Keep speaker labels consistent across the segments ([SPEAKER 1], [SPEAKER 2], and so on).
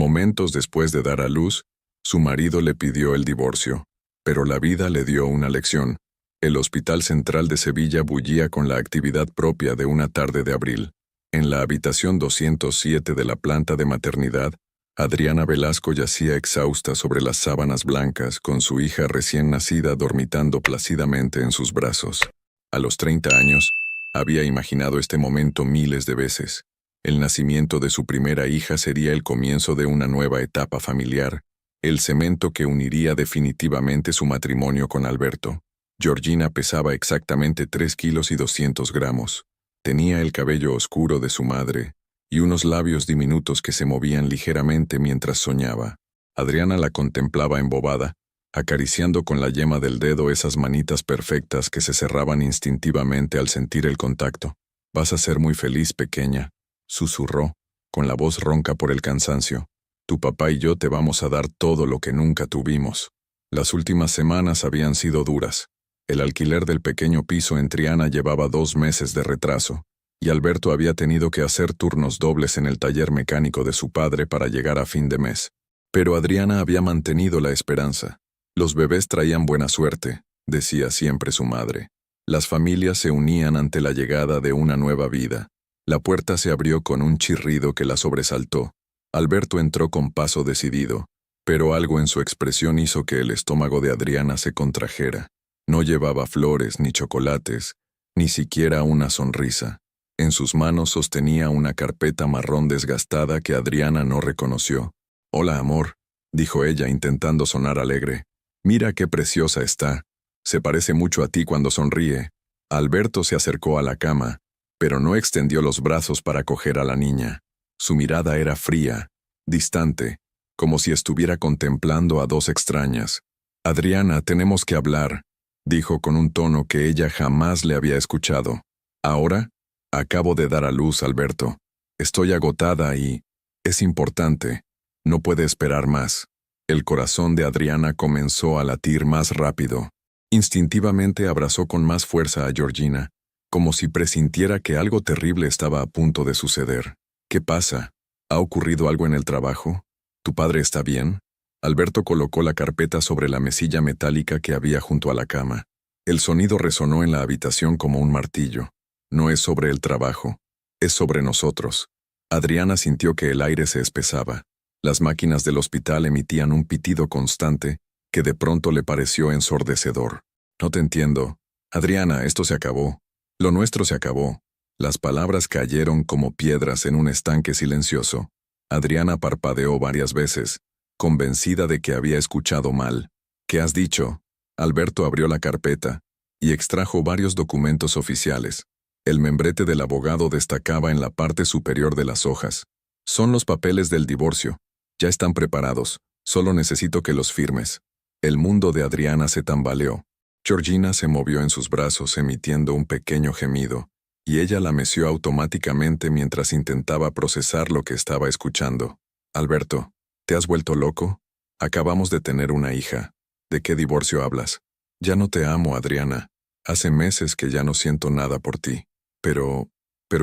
[SPEAKER 1] Momentos después de dar a luz, su marido le pidió el divorcio, pero la vida le dio una lección. El Hospital Central de Sevilla bullía con la actividad propia de una tarde de abril. En la habitación 207 de la planta de maternidad, Adriana Velasco yacía exhausta sobre las sábanas blancas con su hija recién nacida dormitando plácidamente en sus brazos. A los 30 años, había imaginado este momento miles de veces. El nacimiento de su primera hija sería el comienzo de una nueva etapa familiar, el cemento que uniría definitivamente su matrimonio con Alberto. Georgina pesaba exactamente 3 kilos y 200 gramos. Tenía el cabello oscuro de su madre y unos labios diminutos que se movían ligeramente mientras soñaba. Adriana la contemplaba embobada, acariciando con la yema del dedo esas manitas perfectas que se cerraban instintivamente al sentir el contacto. «Vas a ser muy feliz, pequeña», susurró, con la voz ronca por el cansancio. «Tu papá y yo te vamos a dar todo lo que nunca tuvimos». Las últimas semanas habían sido duras. El alquiler del pequeño piso en Triana llevaba 2 meses de retraso, y Alberto había tenido que hacer turnos dobles en el taller mecánico de su padre para llegar a fin de mes. Pero Adriana había mantenido la esperanza. Los bebés traían buena suerte, decía siempre su madre. Las familias se unían ante la llegada de una nueva vida. La puerta se abrió con un chirrido que la sobresaltó. Alberto entró con paso decidido, pero algo en su expresión hizo que el estómago de Adriana se contrajera. No llevaba flores ni chocolates, ni siquiera una sonrisa. En sus manos sostenía una carpeta marrón desgastada que Adriana no reconoció. «Hola, amor», dijo ella intentando sonar alegre. «Mira qué preciosa está. Se parece mucho a ti cuando sonríe». Alberto se acercó a la cama, pero no extendió los brazos para coger a la niña. Su mirada era fría, distante, como si estuviera contemplando a 2 extrañas. «Adriana, tenemos que hablar», dijo con un tono que ella jamás le había escuchado. «¿Ahora? Acabo de dar a luz, Alberto. Estoy agotada y... es importante. No puede esperar más». El corazón de Adriana comenzó a latir más rápido. Instintivamente abrazó con más fuerza a Georgina, como si presintiera que algo terrible estaba a punto de suceder. «¿Qué pasa? ¿Ha ocurrido algo en el trabajo? ¿Tu padre está bien?» Alberto colocó la carpeta sobre la mesilla metálica que había junto a la cama. El sonido resonó en la habitación como un martillo. «No es sobre el trabajo, es sobre nosotros». Adriana sintió que el aire se espesaba. Las máquinas del hospital emitían un pitido constante que de pronto le pareció ensordecedor. «No te entiendo. Adriana, esto se acabó. Lo nuestro se acabó». Las palabras cayeron como piedras en un estanque silencioso. Adriana parpadeó varias veces, convencida de que había escuchado mal. «¿Qué has dicho?» Alberto abrió la carpeta y extrajo varios documentos oficiales. El membrete del abogado destacaba en la parte superior de las hojas. «Son los papeles del divorcio. Ya están preparados. Solo necesito que los firmes». El mundo de Adriana se tambaleó. Georgina se movió en sus brazos emitiendo un pequeño gemido, y ella la meció automáticamente mientras intentaba procesar lo que estaba escuchando. «Alberto, ¿te has vuelto loco? Acabamos de tener una hija. ¿De qué divorcio hablas?» «Ya no te amo, Adriana. Hace meses que ya no siento nada por ti. Pero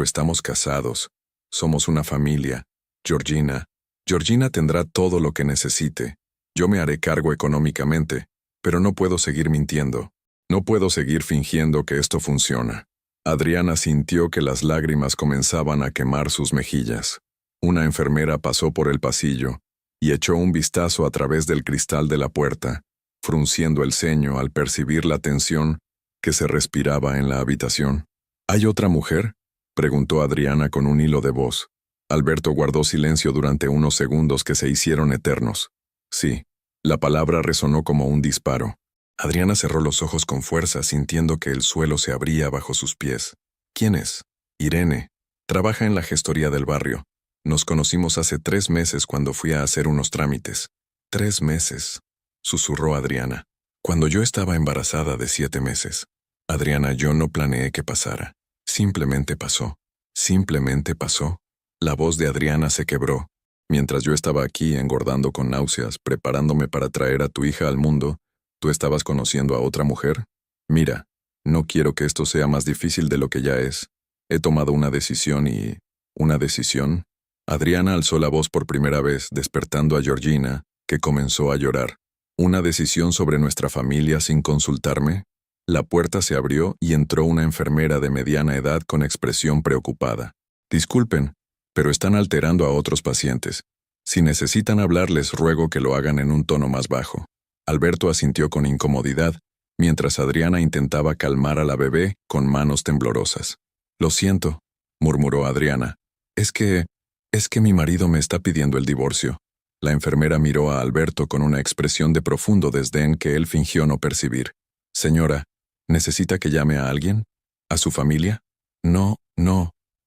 [SPEAKER 1] estamos casados. Somos una familia. Georgina tendrá todo lo que necesite. Yo me haré cargo económicamente, pero no puedo seguir mintiendo. No puedo seguir fingiendo que esto funciona». Adriana sintió que las lágrimas comenzaban a quemar sus mejillas. Una enfermera pasó por el pasillo y echó un vistazo a través del cristal de la puerta, frunciendo el ceño al percibir la tensión que se respiraba en la habitación. «¿Hay otra mujer?», preguntó Adriana con un hilo de voz. Alberto guardó silencio durante unos segundos que se hicieron eternos. «Sí». La palabra resonó como un disparo. Adriana cerró los ojos con fuerza, sintiendo que el suelo se abría bajo sus pies. «¿Quién es?» «Irene. Trabaja en la gestoría del barrio. Nos conocimos hace 3 meses cuando fui a hacer unos trámites». «3 meses», susurró Adriana. «Cuando yo estaba embarazada de 7 meses. Adriana, yo no planeé que pasara. Simplemente pasó. Simplemente pasó». La voz de Adriana se quebró. «Mientras yo estaba aquí engordando con náuseas, preparándome para traer a tu hija al mundo, ¿tú estabas conociendo a otra mujer? Mira, no quiero que esto sea más difícil de lo que ya es. He tomado una decisión y... ¿Una decisión? Adriana alzó la voz por primera vez, despertando a Georgina, que comenzó a llorar. ¿Una decisión sobre nuestra familia sin consultarme? La puerta se abrió y entró una enfermera de mediana edad con expresión preocupada. Disculpen, pero están alterando a otros pacientes. Si necesitan hablar, les ruego que lo hagan en un tono más bajo. Alberto asintió con incomodidad, mientras Adriana intentaba calmar a la bebé con manos temblorosas. Lo siento, murmuró Adriana. Es que mi marido me está pidiendo el divorcio. La enfermera miró a Alberto con una expresión de profundo desdén que él fingió no percibir. Señora, ¿necesita que llame a alguien? ¿A su familia? No,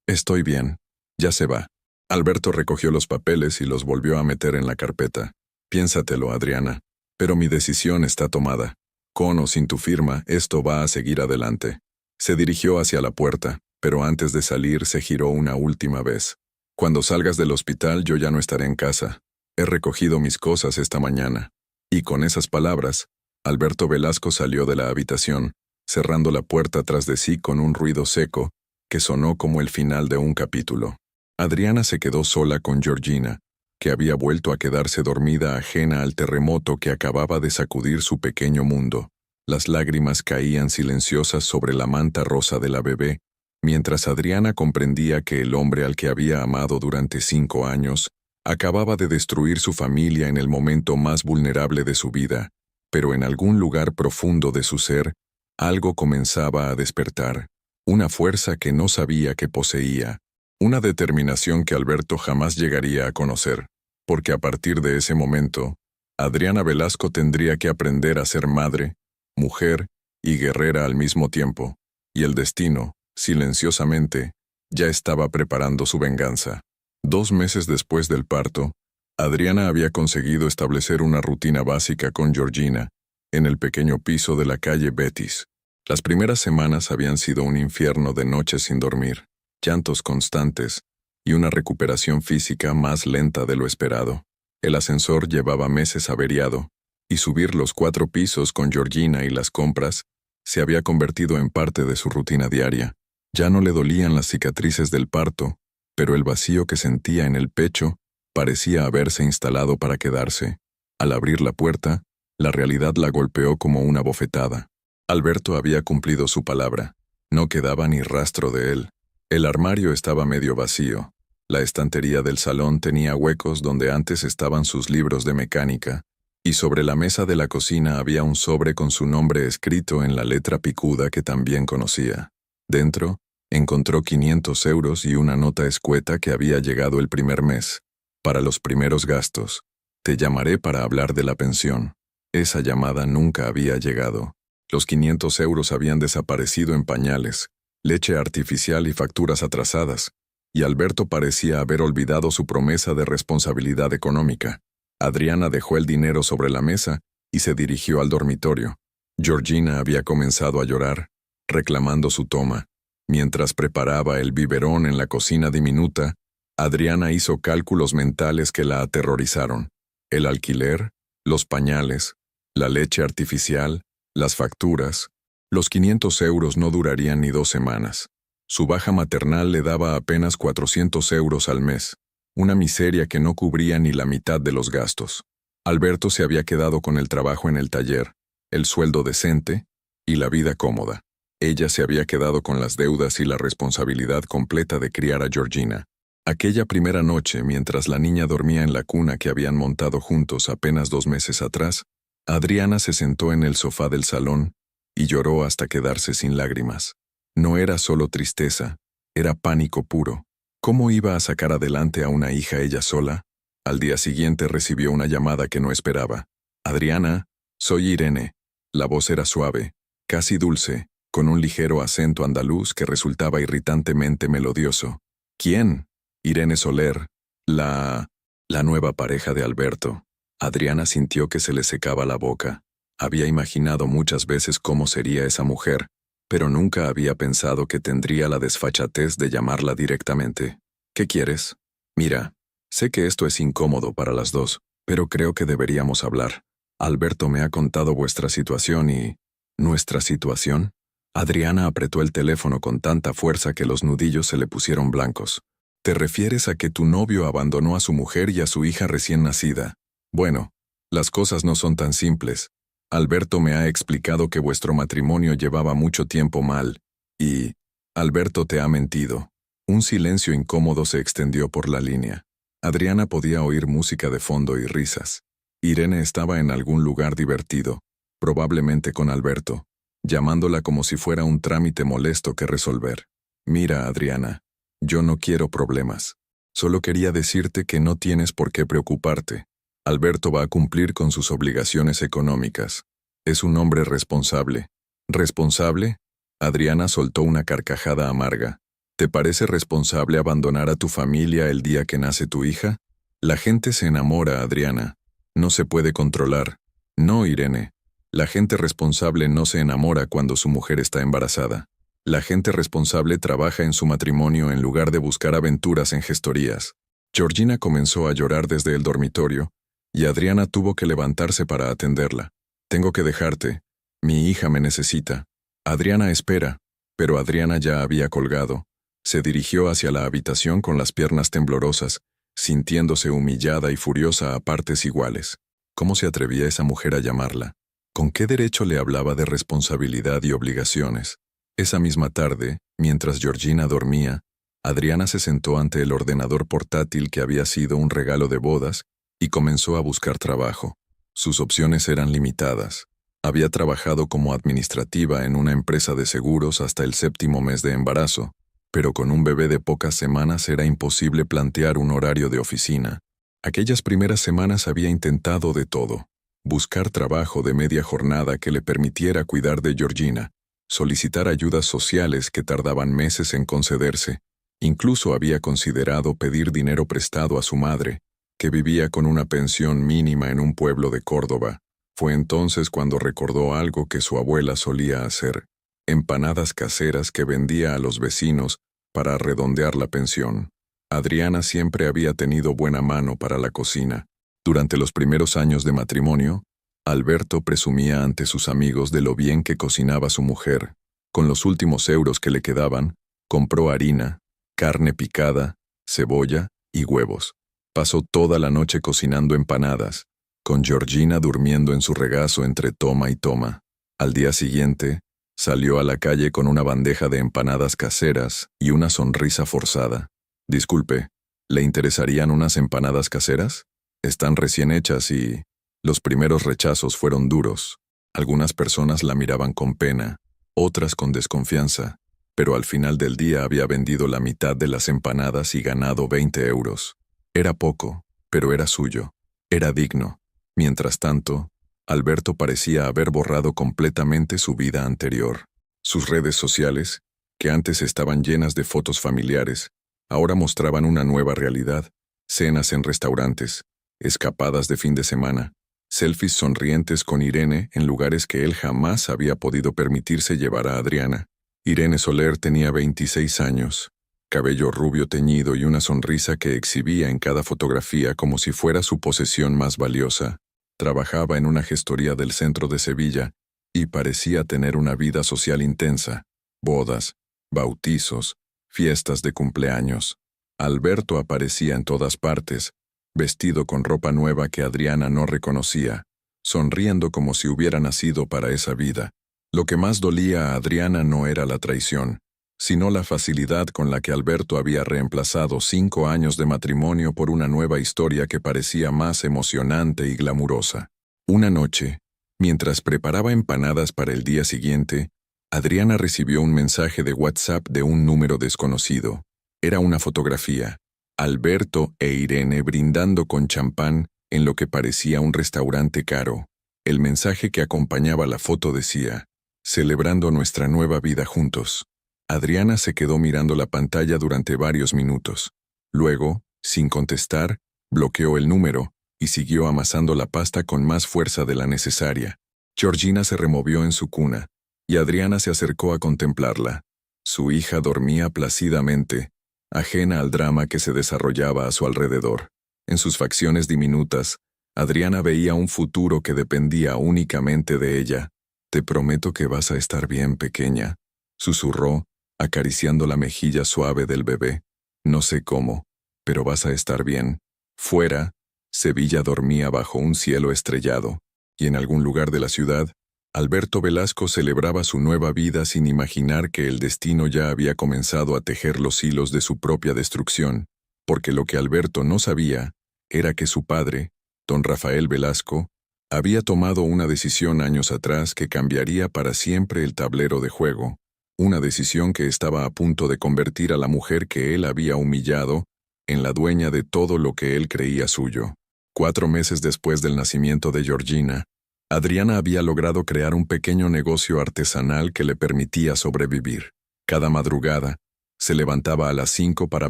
[SPEAKER 1] estoy bien. Ya se va. Alberto recogió los papeles y los volvió a meter en la carpeta. Piénsatelo, Adriana. Pero mi decisión está tomada. Con o sin tu firma, esto va a seguir adelante. Se dirigió hacia la puerta, pero antes de salir se giró una última vez. Cuando salgas del hospital yo ya no estaré en casa. He recogido mis cosas esta mañana. Y con esas palabras, Alberto Velasco salió de la habitación, cerrando la puerta tras de sí con un ruido seco que sonó como el final de un capítulo. Adriana se quedó sola con Georgina, que había vuelto a quedarse dormida ajena al terremoto que acababa de sacudir su pequeño mundo. Las lágrimas caían silenciosas sobre la manta rosa de la bebé, mientras Adriana comprendía que el hombre al que había amado durante 5 años acababa de destruir su familia en el momento más vulnerable de su vida, pero en algún lugar profundo de su ser, algo comenzaba a despertar, una fuerza que no sabía que poseía, una determinación que Alberto jamás llegaría a conocer, porque a partir de ese momento, Adriana Velasco tendría que aprender a ser madre, mujer y guerrera al mismo tiempo, y el destino, silenciosamente, ya estaba preparando su venganza. 2 meses después del parto, Adriana había conseguido establecer una rutina básica con Georgina, en el pequeño piso de la calle Betis. Las primeras semanas habían sido un infierno de noches sin dormir, llantos constantes y una recuperación física más lenta de lo esperado. El ascensor llevaba meses averiado, y subir los 4 pisos con Georgina y las compras se había convertido en parte de su rutina diaria. Ya no le dolían las cicatrices del parto, pero el vacío que sentía en el pecho parecía haberse instalado para quedarse. Al abrir la puerta, la realidad la golpeó como una bofetada. Alberto había cumplido su palabra. No quedaba ni rastro de él. El armario estaba medio vacío. La estantería del salón tenía huecos donde antes estaban sus libros de mecánica, y sobre la mesa de la cocina había un sobre con su nombre escrito en la letra picuda que también conocía. Dentro, encontró 500 euros y una nota escueta que había llegado el primer mes. Para los primeros gastos. Te llamaré para hablar de la pensión. Esa llamada nunca había llegado. Los 500 euros habían desaparecido en pañales, leche artificial y facturas atrasadas, y Alberto parecía haber olvidado su promesa de responsabilidad económica. Adriana dejó el dinero sobre la mesa y se dirigió al dormitorio. Georgina había comenzado a llorar, reclamando su toma. Mientras preparaba el biberón en la cocina diminuta, Adriana hizo cálculos mentales que la aterrorizaron. El alquiler, los pañales, la leche artificial, las facturas. Los 500 euros no durarían ni 2 semanas. Su baja maternal le daba apenas 400 euros al mes, una miseria que no cubría ni la mitad de los gastos. Alberto se había quedado con el trabajo en el taller, el sueldo decente y la vida cómoda. Ella se había quedado con las deudas y la responsabilidad completa de criar a Georgina. Aquella primera noche, mientras la niña dormía en la cuna que habían montado juntos apenas 2 meses atrás, Adriana se sentó en el sofá del salón y lloró hasta quedarse sin lágrimas. No era solo tristeza, era pánico puro. ¿Cómo iba a sacar adelante a una hija ella sola? Al día siguiente recibió una llamada que no esperaba. Adriana, soy Irene. La voz era suave, casi dulce, con un ligero acento andaluz que resultaba irritantemente melodioso. ¿Quién? Irene Soler, la nueva pareja de Alberto. Adriana sintió que se le secaba la boca. Había imaginado muchas veces cómo sería esa mujer, pero nunca había pensado que tendría la desfachatez de llamarla directamente. ¿Qué quieres? Mira, sé que esto es incómodo para las dos, pero creo que deberíamos hablar. Alberto me ha contado vuestra situación y... ¿Nuestra situación? Adriana apretó el teléfono con tanta fuerza que los nudillos se le pusieron blancos. ¿Te refieres a que tu novio abandonó a su mujer y a su hija recién nacida? Bueno, las cosas no son tan simples. Alberto me ha explicado que vuestro matrimonio llevaba mucho tiempo mal, y Alberto te ha mentido. Un silencio incómodo se extendió por la línea. Adriana podía oír música de fondo y risas. Irene estaba en algún lugar divertido, probablemente con Alberto, llamándola como si fuera un trámite molesto que resolver. Mira, Adriana, yo no quiero problemas. Solo quería decirte que no tienes por qué preocuparte. Alberto va a cumplir con sus obligaciones económicas. Es un hombre responsable. ¿Responsable? Adriana soltó una carcajada amarga. ¿Te parece responsable abandonar a tu familia el día que nace tu hija? La gente se enamora, Adriana. No se puede controlar. No, Irene. La gente responsable no se enamora cuando su mujer está embarazada. La gente responsable trabaja en su matrimonio en lugar de buscar aventuras en gestorías. Georgina comenzó a llorar desde el dormitorio, y Adriana tuvo que levantarse para atenderla. Tengo que dejarte. Mi hija me necesita. Adriana espera, pero Adriana ya había colgado. Se dirigió hacia la habitación con las piernas temblorosas, sintiéndose humillada y furiosa a partes iguales. ¿Cómo se atrevía esa mujer a llamarla? ¿Con qué derecho le hablaba de responsabilidad y obligaciones? Esa misma tarde, mientras Georgina dormía, Adriana se sentó ante el ordenador portátil que había sido un regalo de bodas y comenzó a buscar trabajo. Sus opciones eran limitadas. Había trabajado como administrativa en una empresa de seguros hasta el 7º mes de embarazo, pero con un bebé de pocas semanas era imposible plantear un horario de oficina. Aquellas primeras semanas había intentado de todo. Buscar trabajo de media jornada que le permitiera cuidar de Georgina, solicitar ayudas sociales que tardaban meses en concederse. Incluso había considerado pedir dinero prestado a su madre, que vivía con una pensión mínima en un pueblo de Córdoba. Fue entonces cuando recordó algo que su abuela solía hacer: empanadas caseras que vendía a los vecinos para redondear la pensión. Adriana siempre había tenido buena mano para la cocina. Durante los primeros años de matrimonio, Alberto presumía ante sus amigos de lo bien que cocinaba su mujer. Con los últimos euros que le quedaban, compró harina, carne picada, cebolla y huevos. Pasó toda la noche cocinando empanadas, con Georgina durmiendo en su regazo entre toma y toma. Al día siguiente, salió a la calle con una bandeja de empanadas caseras y una sonrisa forzada. Disculpe, ¿le interesarían unas empanadas caseras? Están recién hechas y... Los primeros rechazos fueron duros. Algunas personas la miraban con pena, otras con desconfianza, pero al final del día había vendido la mitad de las empanadas y ganado 20 euros. Era poco, pero era suyo. Era digno. Mientras tanto, Alberto parecía haber borrado completamente su vida anterior. Sus redes sociales, que antes estaban llenas de fotos familiares, ahora mostraban una nueva realidad: cenas en restaurantes, escapadas de fin de semana, selfies sonrientes con Irene en lugares que él jamás había podido permitirse llevar a Adriana. Irene Soler tenía 26 años, cabello rubio teñido y una sonrisa que exhibía en cada fotografía como si fuera su posesión más valiosa. Trabajaba en una gestoría del centro de Sevilla y parecía tener una vida social intensa: bodas, bautizos, fiestas de cumpleaños. Alberto aparecía en todas partes, vestido con ropa nueva que Adriana no reconocía, sonriendo como si hubiera nacido para esa vida. Lo que más dolía a Adriana no era la traición, sino la facilidad con la que Alberto había reemplazado 5 años de matrimonio por una nueva historia que parecía más emocionante y glamurosa. Una noche, mientras preparaba empanadas para el día siguiente, Adriana recibió un mensaje de WhatsApp de un número desconocido. Era una fotografía: Alberto e Irene brindando con champán en lo que parecía un restaurante caro. El mensaje que acompañaba la foto decía: celebrando nuestra nueva vida juntos. Adriana se quedó mirando la pantalla durante varios minutos. Luego, sin contestar, bloqueó el número y siguió amasando la pasta con más fuerza de la necesaria. Georgina se removió en su cuna, y Adriana se acercó a contemplarla. Su hija dormía plácidamente, ajena al drama que se desarrollaba a su alrededor. En sus facciones diminutas, Adriana veía un futuro que dependía únicamente de ella. «Te prometo que vas a estar bien, pequeña», susurró, acariciando la mejilla suave del bebé. No sé cómo, pero vas a estar bien. Fuera, Sevilla dormía bajo un cielo estrellado, y en algún lugar de la ciudad, Alberto Velasco celebraba su nueva vida sin imaginar que el destino ya había comenzado a tejer los hilos de su propia destrucción, porque lo que Alberto no sabía era que su padre, don Rafael Velasco, había tomado una decisión años atrás que cambiaría para siempre el tablero de juego, una decisión que estaba a punto de convertir a la mujer que él había humillado en la dueña de todo lo que él creía suyo. 4 meses después del nacimiento de Georgina, Adriana había logrado crear un pequeño negocio artesanal que le permitía sobrevivir. Cada madrugada, se levantaba a las 5 para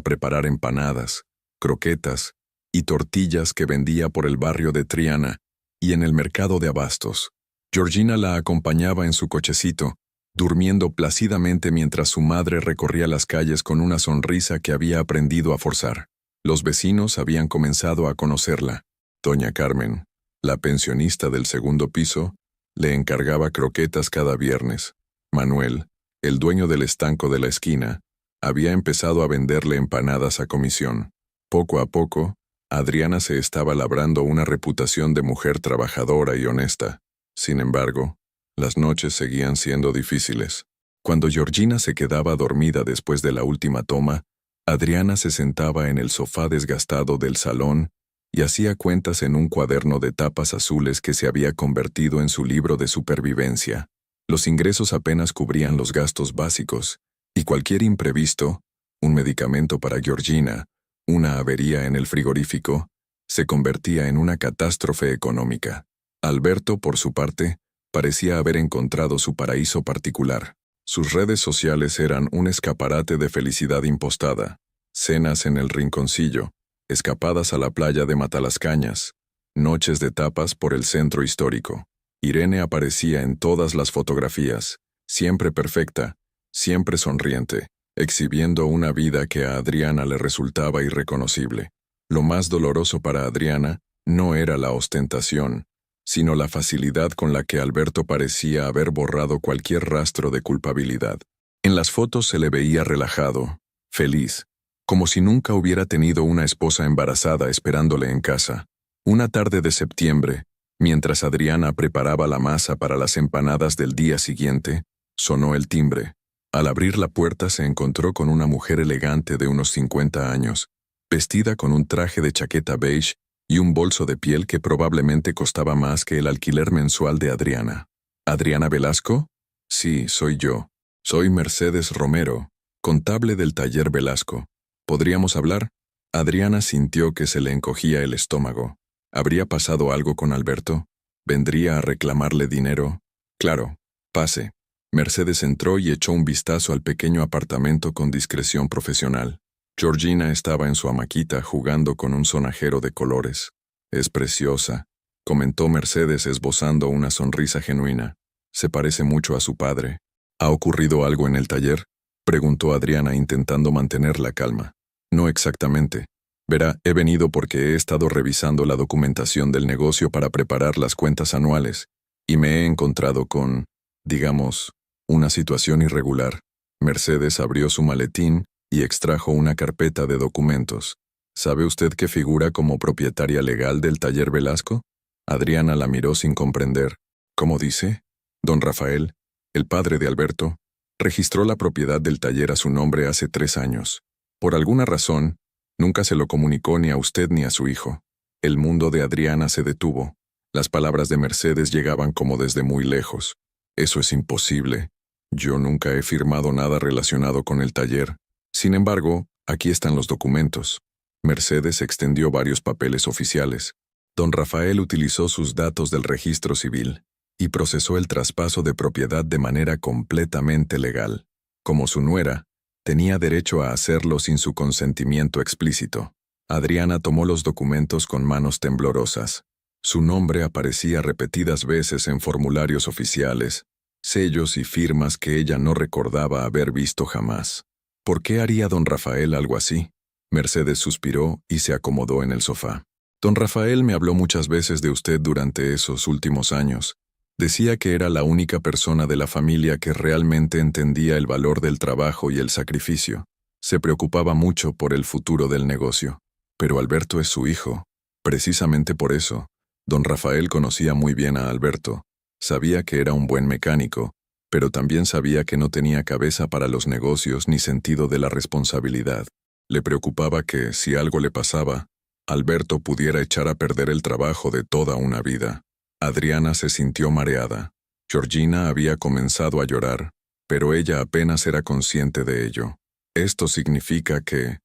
[SPEAKER 1] preparar empanadas, croquetas y tortillas que vendía por el barrio de Triana y en el mercado de abastos. Georgina la acompañaba en su cochecito, durmiendo plácidamente mientras su madre recorría las calles con una sonrisa que había aprendido a forzar. Los vecinos habían comenzado a conocerla. Doña Carmen, la pensionista del segundo piso, le encargaba croquetas cada viernes. Manuel, el dueño del estanco de la esquina, había empezado a venderle empanadas a comisión. Poco a poco, Adriana se estaba labrando una reputación de mujer trabajadora y honesta. Sin embargo, las noches seguían siendo difíciles. Cuando Georgina se quedaba dormida después de la última toma, Adriana se sentaba en el sofá desgastado del salón y hacía cuentas en un cuaderno de tapas azules que se había convertido en su libro de supervivencia. Los ingresos apenas cubrían los gastos básicos, y cualquier imprevisto, un medicamento para Georgina, una avería en el frigorífico, se convertía en una catástrofe económica. Alberto, por su parte, parecía haber encontrado su paraíso particular. Sus redes sociales eran un escaparate de felicidad impostada, cenas en el rinconcillo, escapadas a la playa de Matalascañas, noches de tapas por el centro histórico. Irene aparecía en todas las fotografías, siempre perfecta, siempre sonriente, exhibiendo una vida que a Adriana le resultaba irreconocible. Lo más doloroso para Adriana no era la ostentación, sino la facilidad con la que Alberto parecía haber borrado cualquier rastro de culpabilidad. En las fotos se le veía relajado, feliz, como si nunca hubiera tenido una esposa embarazada esperándole en casa. Una tarde de septiembre, mientras Adriana preparaba la masa para las empanadas del día siguiente, sonó el timbre. Al abrir la puerta se encontró con una mujer elegante de unos 50 años, vestida con un traje de chaqueta beige y un bolso de piel que probablemente costaba más que el alquiler mensual de Adriana. ¿Adriana Velasco? Sí, soy yo. Soy Mercedes Romero, contable del taller Velasco. ¿Podríamos hablar? Adriana sintió que se le encogía el estómago. ¿Habría pasado algo con Alberto? ¿Vendría a reclamarle dinero? Claro, pase. Mercedes entró y echó un vistazo al pequeño apartamento con discreción profesional. Georgina estaba en su hamaquita jugando con un sonajero de colores. Es preciosa, comentó Mercedes esbozando una sonrisa genuina. Se parece mucho a su padre. ¿Ha ocurrido algo en el taller?, preguntó Adriana intentando mantener la calma. No exactamente. Verá, he venido porque he estado revisando la documentación del negocio para preparar las cuentas anuales, y me he encontrado con, digamos, una situación irregular. Mercedes abrió su maletín y extrajo una carpeta de documentos. ¿Sabe usted que figura como propietaria legal del taller Velasco? Adriana la miró sin comprender. ¿Cómo dice? Don Rafael, el padre de Alberto, registró la propiedad del taller a su nombre hace 3 años. Por alguna razón, nunca se lo comunicó ni a usted ni a su hijo. El mundo de Adriana se detuvo. Las palabras de Mercedes llegaban como desde muy lejos. Eso es imposible. Yo nunca he firmado nada relacionado con el taller. Sin embargo, aquí están los documentos. Mercedes extendió varios papeles oficiales. Don Rafael utilizó sus datos del registro civil y procesó el traspaso de propiedad de manera completamente legal. Como su nuera, tenía derecho a hacerlo sin su consentimiento explícito. Adriana tomó los documentos con manos temblorosas. Su nombre aparecía repetidas veces en formularios oficiales, sellos y firmas que ella no recordaba haber visto jamás. ¿Por qué haría don Rafael algo así? Mercedes suspiró y se acomodó en el sofá. Don Rafael me habló muchas veces de usted durante esos últimos años. Decía que era la única persona de la familia que realmente entendía el valor del trabajo y el sacrificio. Se preocupaba mucho por el futuro del negocio. Pero Alberto es su hijo. Precisamente por eso, don Rafael conocía muy bien a Alberto. Sabía que era un buen mecánico, pero también sabía que no tenía cabeza para los negocios ni sentido de la responsabilidad. Le preocupaba que, si algo le pasaba, Alberto pudiera echar a perder el trabajo de toda una vida. Adriana se sintió mareada. Georgina había comenzado a llorar, pero ella apenas era consciente de ello. Esto significa que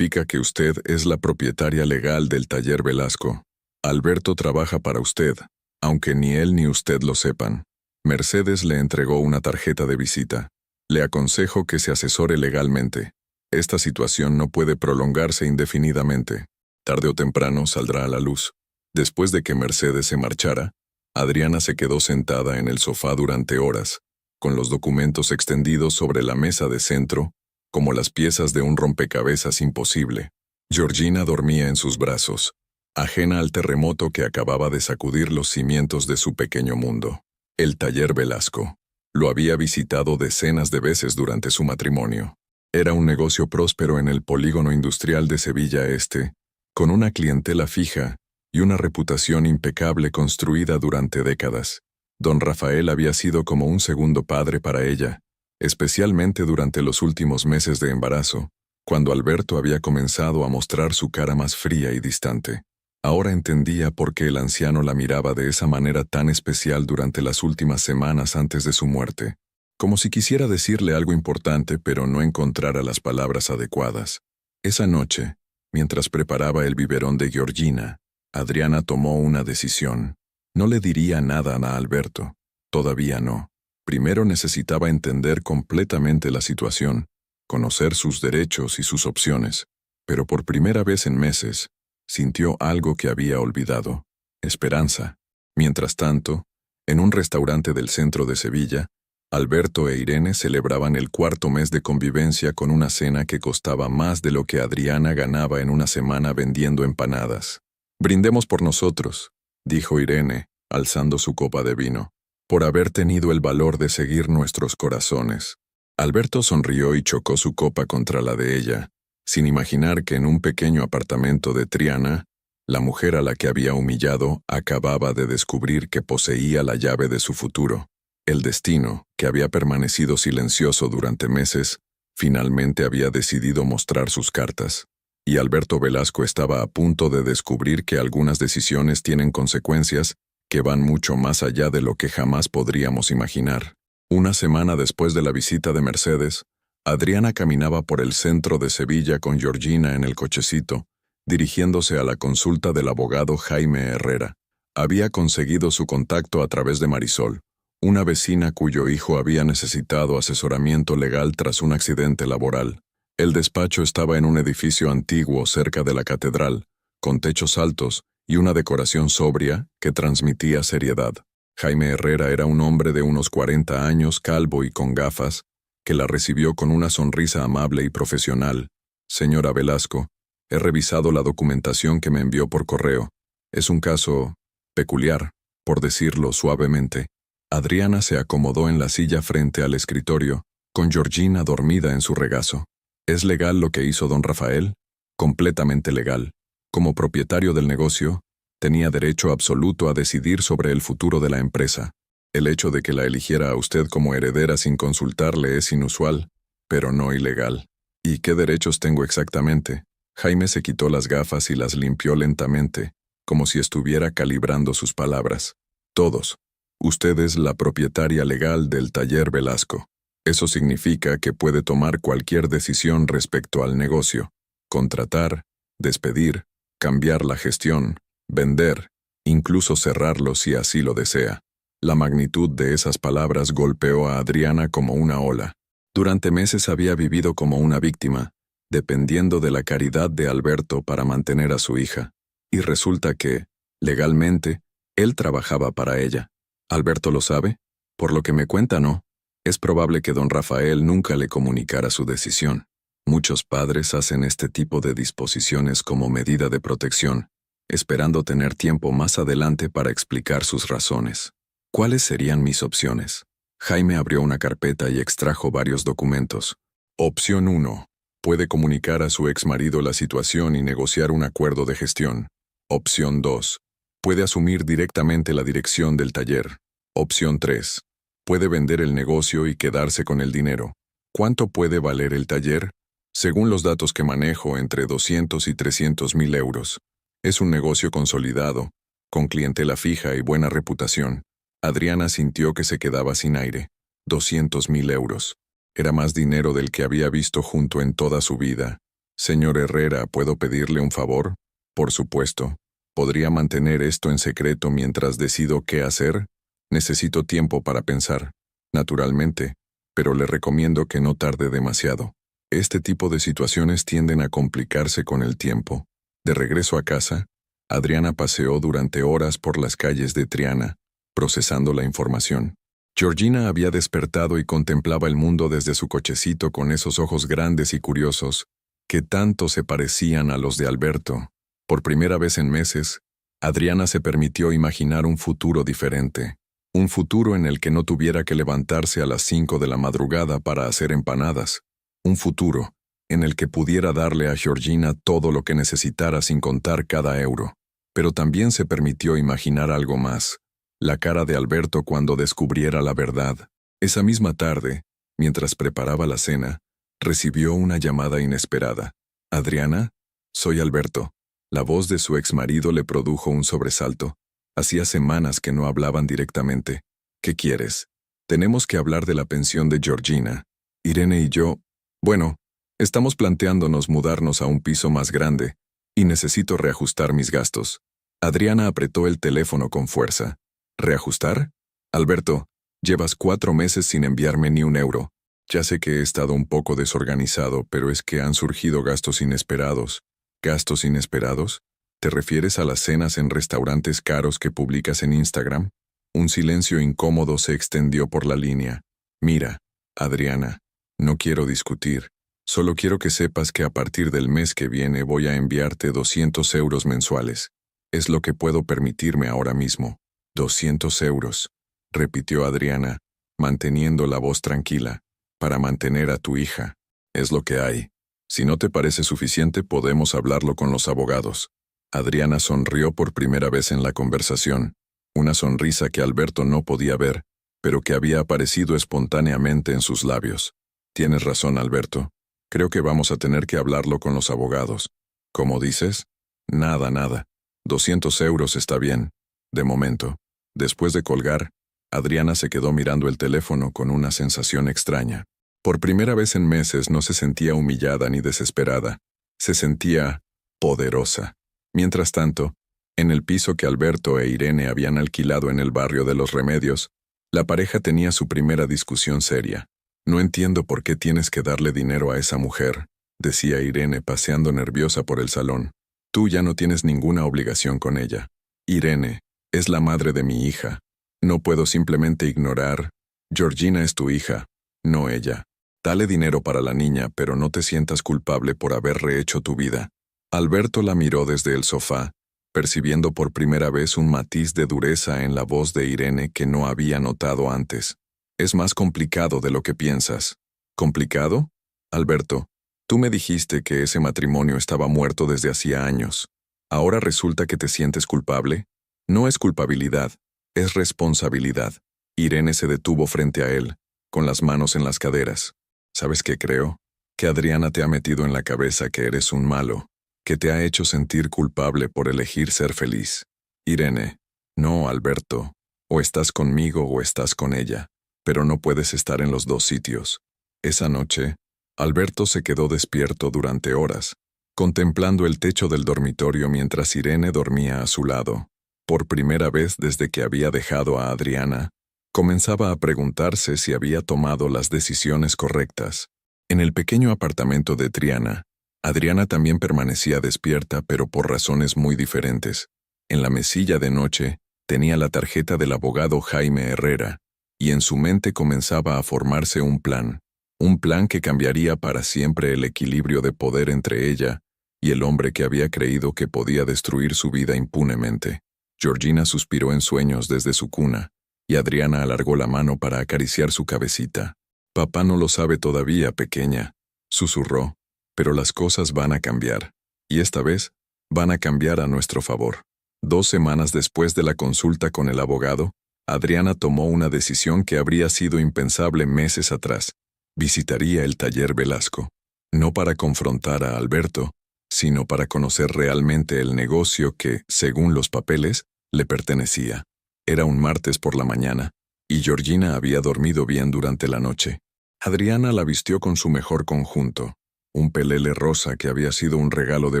[SPEAKER 1] usted es la propietaria legal del taller Velasco. Alberto trabaja para usted, aunque ni él ni usted lo sepan. Mercedes le entregó una tarjeta de visita. Le aconsejo que se asesore legalmente. Esta situación no puede prolongarse indefinidamente. Tarde o temprano saldrá a la luz. Después de que Mercedes se marchara, Adriana se quedó sentada en el sofá durante horas, con los documentos extendidos sobre la mesa de centro, como las piezas de un rompecabezas imposible. Georgina dormía en sus brazos, ajena al terremoto que acababa de sacudir los cimientos de su pequeño mundo. El taller Velasco. Lo había visitado decenas de veces durante su matrimonio. Era un negocio próspero en el polígono industrial de Sevilla Este, con una clientela fija y una reputación impecable construida durante décadas. Don Rafael había sido como un segundo padre para ella, especialmente durante los últimos meses de embarazo, cuando Alberto había comenzado a mostrar su cara más fría y distante. Ahora entendía por qué el anciano la miraba de esa manera tan especial durante las últimas semanas antes de su muerte, como si quisiera decirle algo importante pero no encontrara las palabras adecuadas. Esa noche, mientras preparaba el biberón de Georgina, Adriana tomó una decisión. No le diría nada a Alberto. Todavía no. Primero necesitaba entender completamente la situación, conocer sus derechos y sus opciones, pero por primera vez en meses, sintió algo que había olvidado: esperanza. Mientras tanto, en un restaurante del centro de Sevilla, Alberto e Irene celebraban el cuarto mes de convivencia con una cena que costaba más de lo que Adriana ganaba en una semana vendiendo empanadas. «Brindemos por nosotros», dijo Irene, alzando su copa de vino, «por haber tenido el valor de seguir nuestros corazones». Alberto sonrió y chocó su copa contra la de ella, sin imaginar que en un pequeño apartamento de Triana, la mujer a la que había humillado acababa de descubrir que poseía la llave de su futuro. El destino, que había permanecido silencioso durante meses, finalmente había decidido mostrar sus cartas. Y Alberto Velasco estaba a punto de descubrir que algunas decisiones tienen consecuencias que van mucho más allá de lo que jamás podríamos imaginar. Una semana después de la visita de Mercedes, Adriana caminaba por el centro de Sevilla con Georgina en el cochecito, dirigiéndose a la consulta del abogado Jaime Herrera. Había conseguido su contacto a través de Marisol, una vecina cuyo hijo había necesitado asesoramiento legal tras un accidente laboral. El despacho estaba en un edificio antiguo cerca de la catedral, con techos altos y una decoración sobria que transmitía seriedad. Jaime Herrera era un hombre de unos 40 años, calvo y con gafas, que la recibió con una sonrisa amable y profesional. «Señora Velasco, he revisado la documentación que me envió por correo. Es un caso peculiar, por decirlo suavemente». Adriana se acomodó en la silla frente al escritorio, con Georgina dormida en su regazo. ¿Es legal lo que hizo don Rafael? Completamente legal. Como propietario del negocio, tenía derecho absoluto a decidir sobre el futuro de la empresa. El hecho de que la eligiera a usted como heredera sin consultarle es inusual, pero no ilegal. ¿Y qué derechos tengo exactamente? Jaime se quitó las gafas y las limpió lentamente, como si estuviera calibrando sus palabras. Todos. Usted es la propietaria legal del taller Velasco. Eso significa que puede tomar cualquier decisión respecto al negocio: contratar, despedir, cambiar la gestión, vender, incluso cerrarlo si así lo desea. La magnitud de esas palabras golpeó a Adriana como una ola. Durante meses había vivido como una víctima, dependiendo de la caridad de Alberto para mantener a su hija. Y resulta que, legalmente, él trabajaba para ella. ¿Alberto lo sabe? Por lo que me cuenta, no. Es probable que don Rafael nunca le comunicara su decisión. Muchos padres hacen este tipo de disposiciones como medida de protección, esperando tener tiempo más adelante para explicar sus razones. ¿Cuáles serían mis opciones? Jaime abrió una carpeta y extrajo varios documentos. Opción 1. Puede comunicar a su exmarido la situación y negociar un acuerdo de gestión. Opción 2. Puede asumir directamente la dirección del taller. Opción 3. Puede vender el negocio y quedarse con el dinero. ¿Cuánto puede valer el taller? Según los datos que manejo, entre 200 y 300.000 euros. Es un negocio consolidado, con clientela fija y buena reputación. Adriana sintió que se quedaba sin aire. 200.000 euros. Era más dinero del que había visto junto en toda su vida. Señor Herrera, ¿puedo pedirle un favor? Por supuesto. ¿Podría mantener esto en secreto mientras decido qué hacer? Necesito tiempo para pensar. Naturalmente, pero le recomiendo que no tarde demasiado. Este tipo de situaciones tienden a complicarse con el tiempo. De regreso a casa, Adriana paseó durante horas por las calles de Triana, procesando la información. Georgina había despertado y contemplaba el mundo desde su cochecito con esos ojos grandes y curiosos, que tanto se parecían a los de Alberto. Por primera vez en meses, Adriana se permitió imaginar un futuro diferente. Un futuro en el que no tuviera que levantarse a las 5 de la madrugada para hacer empanadas. Un futuro en el que pudiera darle a Georgina todo lo que necesitara sin contar cada euro. Pero también se permitió imaginar algo más. La cara de Alberto cuando descubriera la verdad. Esa misma tarde, mientras preparaba la cena, recibió una llamada inesperada. «Adriana, soy Alberto». La voz de su exmarido le produjo un sobresalto. Hacía semanas que no hablaban directamente. «¿Qué quieres?» «Tenemos que hablar de la pensión de Georgina. Irene y yo, bueno, estamos planteándonos mudarnos a un piso más grande, y necesito reajustar mis gastos». Adriana apretó el teléfono con fuerza. ¿Reajustar? Alberto, llevas 4 meses sin enviarme ni un euro. Ya sé que he estado un poco desorganizado, pero es que han surgido gastos inesperados. ¿Gastos inesperados? ¿Te refieres a las cenas en restaurantes caros que publicas en Instagram? Un silencio incómodo se extendió por la línea. Mira, Adriana, no quiero discutir. Solo quiero que sepas que a partir del mes que viene voy a enviarte 200 euros mensuales. Es lo que puedo permitirme ahora mismo. 200 euros, repitió Adriana, manteniendo la voz tranquila, para mantener a tu hija. Es lo que hay. Si no te parece suficiente, podemos hablarlo con los abogados. Adriana sonrió por primera vez en la conversación, una sonrisa que Alberto no podía ver, pero que había aparecido espontáneamente en sus labios. Tienes razón, Alberto. Creo que vamos a tener que hablarlo con los abogados. ¿Cómo dices? Nada. 200 euros está bien. De momento. Después de colgar, Adriana se quedó mirando el teléfono con una sensación extraña. Por primera vez en meses no se sentía humillada ni desesperada. Se sentía poderosa. Mientras tanto, en el piso que Alberto e Irene habían alquilado en el barrio de Los Remedios, la pareja tenía su primera discusión seria. «No entiendo por qué tienes que darle dinero a esa mujer», decía Irene paseando nerviosa por el salón. «Tú ya no tienes ninguna obligación con ella. Irene, es la madre de mi hija. No puedo simplemente ignorar. Georgina es tu hija, no ella. Dale dinero para la niña, pero no te sientas culpable por haber rehecho tu vida». Alberto la miró desde el sofá, percibiendo por primera vez un matiz de dureza en la voz de Irene que no había notado antes. «Es más complicado de lo que piensas». ¿Complicado? Alberto, tú me dijiste que ese matrimonio estaba muerto desde hacía años. ¿Ahora resulta que te sientes culpable? No es culpabilidad, es responsabilidad. Irene se detuvo frente a él, con las manos en las caderas. ¿Sabes qué creo? Que Adriana te ha metido en la cabeza que eres un malo, que te ha hecho sentir culpable por elegir ser feliz. Irene, no, Alberto. O estás conmigo o estás con ella, pero no puedes estar en los dos sitios. Esa noche, Alberto se quedó despierto durante horas, contemplando el techo del dormitorio mientras Irene dormía a su lado. Por primera vez desde que había dejado a Adriana, comenzaba a preguntarse si había tomado las decisiones correctas. En el pequeño apartamento de Triana, Adriana también permanecía despierta, pero por razones muy diferentes. En la mesilla de noche tenía la tarjeta del abogado Jaime Herrera, y en su mente comenzaba a formarse un plan que cambiaría para siempre el equilibrio de poder entre ella y el hombre que había creído que podía destruir su vida impunemente. Georgina suspiró en sueños desde su cuna, y Adriana alargó la mano para acariciar su cabecita. «Papá no lo sabe todavía, pequeña», susurró, Pero las cosas van a cambiar. Y esta vez, van a cambiar a nuestro favor. 2 semanas después de la consulta con el abogado, Adriana tomó una decisión que habría sido impensable meses atrás. Visitaría el taller Velasco. No para confrontar a Alberto, sino para conocer realmente el negocio que, según los papeles, le pertenecía. Era un martes por la mañana, y Georgina había dormido bien durante la noche. Adriana la vistió con su mejor conjunto, un pelele rosa que había sido un regalo de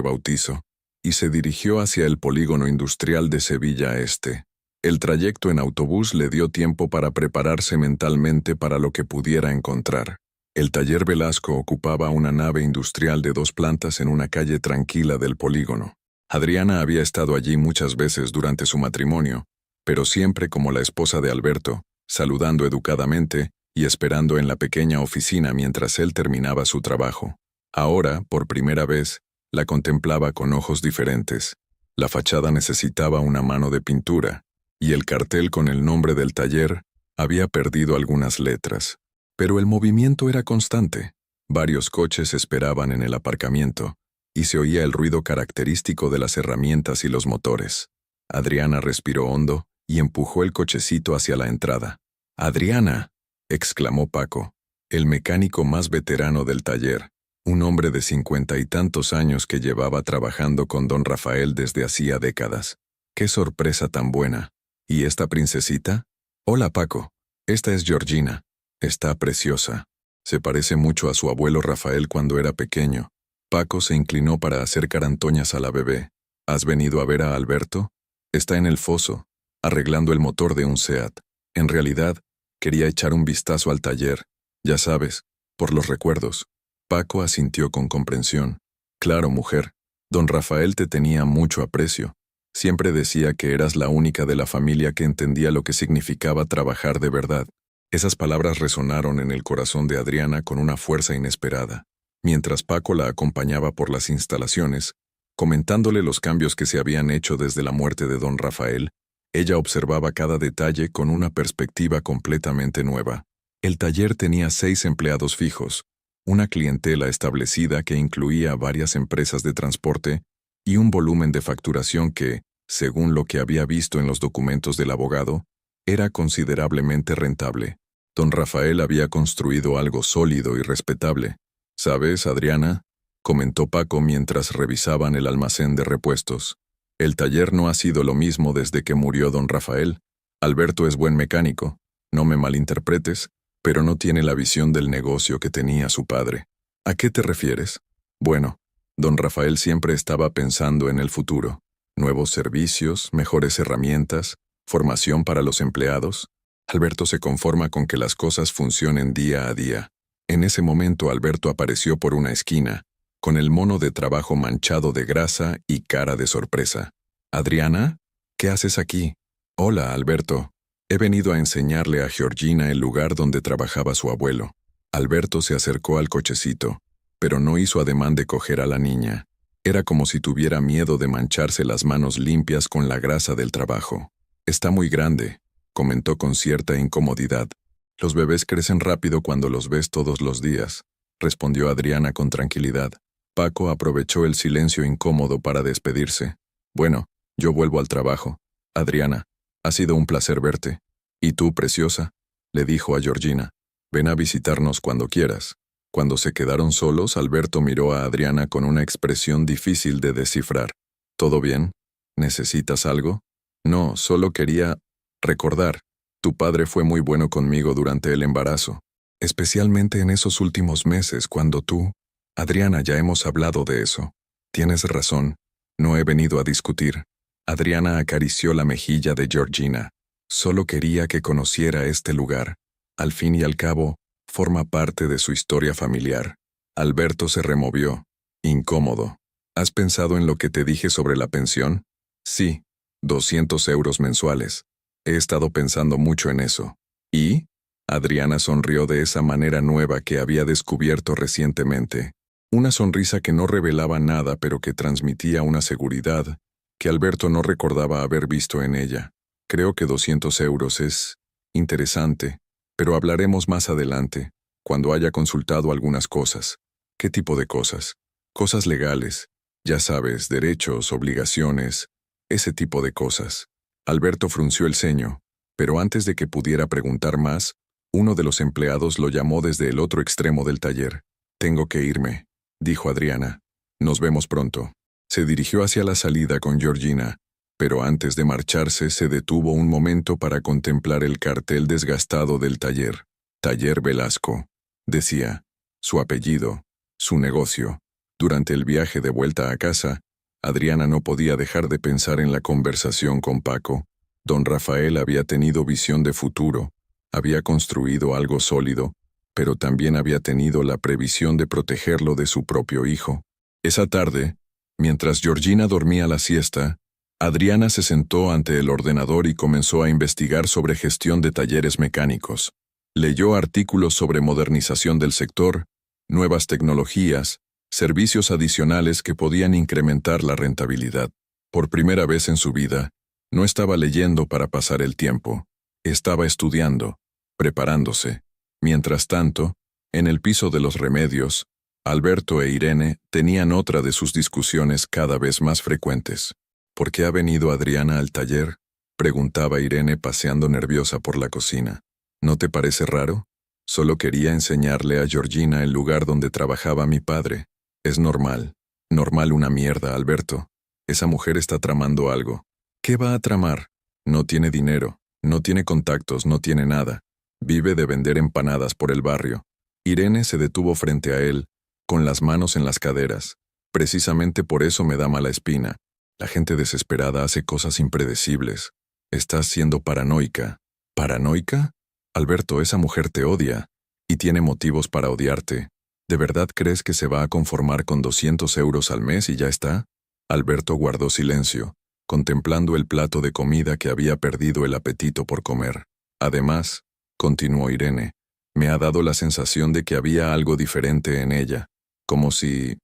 [SPEAKER 1] bautizo, y se dirigió hacia el polígono industrial de Sevilla Este. El trayecto en autobús le dio tiempo para prepararse mentalmente para lo que pudiera encontrar. El taller Velasco ocupaba una nave industrial de 2 plantas en una calle tranquila del polígono. Adriana había estado allí muchas veces durante su matrimonio, pero siempre como la esposa de Alberto, saludando educadamente y esperando en la pequeña oficina mientras él terminaba su trabajo. Ahora, por primera vez, la contemplaba con ojos diferentes. La fachada necesitaba una mano de pintura, y el cartel con el nombre del taller había perdido algunas letras. Pero el movimiento era constante. Varios coches esperaban en el aparcamiento, y se oía el ruido característico de las herramientas y los motores. Adriana respiró hondo y empujó el cochecito hacia la entrada. «¡Adriana!», exclamó Paco, el mecánico más veterano del taller, un hombre de 50 y tantos años que llevaba trabajando con don Rafael desde hacía décadas. «¡Qué sorpresa tan buena! ¿Y esta princesita?». «Hola, Paco. Esta es Georgina. Está preciosa. Se parece mucho a su abuelo Rafael cuando era pequeño». Paco se inclinó para hacer carantoñas a la bebé. «¿Has venido a ver a Alberto? Está en el foso, arreglando el motor de un SEAT. En realidad, quería echar un vistazo al taller. Ya sabes, por los recuerdos». Paco asintió con comprensión. «Claro, mujer. Don Rafael te tenía mucho aprecio. Siempre decía que eras la única de la familia que entendía lo que significaba trabajar de verdad». Esas palabras resonaron en el corazón de Adriana con una fuerza inesperada. Mientras Paco la acompañaba por las instalaciones, comentándole los cambios que se habían hecho desde la muerte de don Rafael, ella observaba cada detalle con una perspectiva completamente nueva. El taller tenía 6 empleados fijos, una clientela establecida que incluía varias empresas de transporte y un volumen de facturación que, según lo que había visto en los documentos del abogado, era considerablemente rentable. Don Rafael había construido algo sólido y respetable. «¿Sabes, Adriana?», comentó Paco mientras revisaban el almacén de repuestos. «El taller no ha sido lo mismo desde que murió don Rafael. Alberto es buen mecánico, no me malinterpretes, pero no tiene la visión del negocio que tenía su padre». «¿A qué te refieres?». «Bueno, don Rafael siempre estaba pensando en el futuro. Nuevos servicios, mejores herramientas, formación para los empleados. Alberto se conforma con que las cosas funcionen día a día». En ese momento Alberto apareció por una esquina, con el mono de trabajo manchado de grasa y cara de sorpresa. «¿Adriana? ¿Qué haces aquí?». «Hola, Alberto. He venido a enseñarle a Georgina el lugar donde trabajaba su abuelo». Alberto se acercó al cochecito, pero no hizo ademán de coger a la niña. Era como si tuviera miedo de mancharse las manos limpias con la grasa del trabajo. «Está muy grande», comentó con cierta incomodidad. «Los bebés crecen rápido cuando los ves todos los días», respondió Adriana con tranquilidad. Paco aprovechó el silencio incómodo para despedirse. «Bueno, yo vuelvo al trabajo. Adriana, ha sido un placer verte. ¿Y tú, preciosa?», le dijo a Georgina. «Ven a visitarnos cuando quieras». Cuando se quedaron solos, Alberto miró a Adriana con una expresión difícil de descifrar. «¿Todo bien? ¿Necesitas algo?». «No, solo quería recordar. Tu padre fue muy bueno conmigo durante el embarazo, especialmente en esos últimos meses cuando tú…». «Adriana, ya hemos hablado de eso. Tienes razón. No he venido a discutir». Adriana acarició la mejilla de Georgina. «Solo quería que conociera este lugar. Al fin y al cabo, forma parte de su historia familiar». Alberto se removió, incómodo. «¿Has pensado en lo que te dije sobre la pensión?». «Sí, 200 euros mensuales. He estado pensando mucho en eso». «¿Y?». Adriana sonrió de esa manera nueva que había descubierto recientemente. Una sonrisa que no revelaba nada pero que transmitía una seguridad que Alberto no recordaba haber visto en ella. «Creo que 200 euros es interesante, pero hablaremos más adelante, cuando haya consultado algunas cosas». «¿Qué tipo de cosas?». Cosas legales, ya sabes, derechos, obligaciones, ese tipo de cosas. Alberto frunció el ceño, pero antes de que pudiera preguntar más, uno de los empleados lo llamó desde el otro extremo del taller. Tengo que irme, dijo Adriana. Nos vemos pronto. Se dirigió hacia la salida con Georgina, pero antes de marcharse se detuvo un momento para contemplar el cartel desgastado del taller. Taller Velasco, decía, su apellido, su negocio. Durante el viaje de vuelta a casa, Adriana no podía dejar de pensar en la conversación con Paco. Don Rafael había tenido visión de futuro, había construido algo sólido, pero también había tenido la previsión de protegerlo de su propio hijo. Esa tarde, mientras Georgina dormía la siesta, Adriana se sentó ante el ordenador y comenzó a investigar sobre gestión de talleres mecánicos. Leyó artículos sobre modernización del sector, nuevas tecnologías, servicios adicionales que podían incrementar la rentabilidad. Por primera vez en su vida, no estaba leyendo para pasar el tiempo, estaba estudiando, preparándose. Mientras tanto, en el piso de los remedios, Alberto e Irene tenían otra de sus discusiones cada vez más frecuentes. ¿Por qué ha venido Adriana al taller?, preguntaba Irene paseando nerviosa por la cocina. ¿No te parece raro? Solo quería enseñarle a Georgina el lugar donde trabajaba mi padre. Es normal. Normal una mierda, Alberto. Esa mujer está tramando algo. ¿Qué va a tramar? No tiene dinero, no tiene contactos, no tiene nada. Vive de vender empanadas por el barrio. Irene se detuvo frente a él, con las manos en las caderas. Precisamente por eso me da mala espina. La gente desesperada hace cosas impredecibles. Estás siendo paranoica. ¿Paranoica? Alberto, esa mujer te odia, y tiene motivos para odiarte. ¿De verdad crees que se va a conformar con 200 euros al mes y ya está? Alberto guardó silencio, contemplando el plato de comida que había perdido el apetito por comer. Además, continuó Irene, me ha dado la sensación de que había algo diferente en ella, como si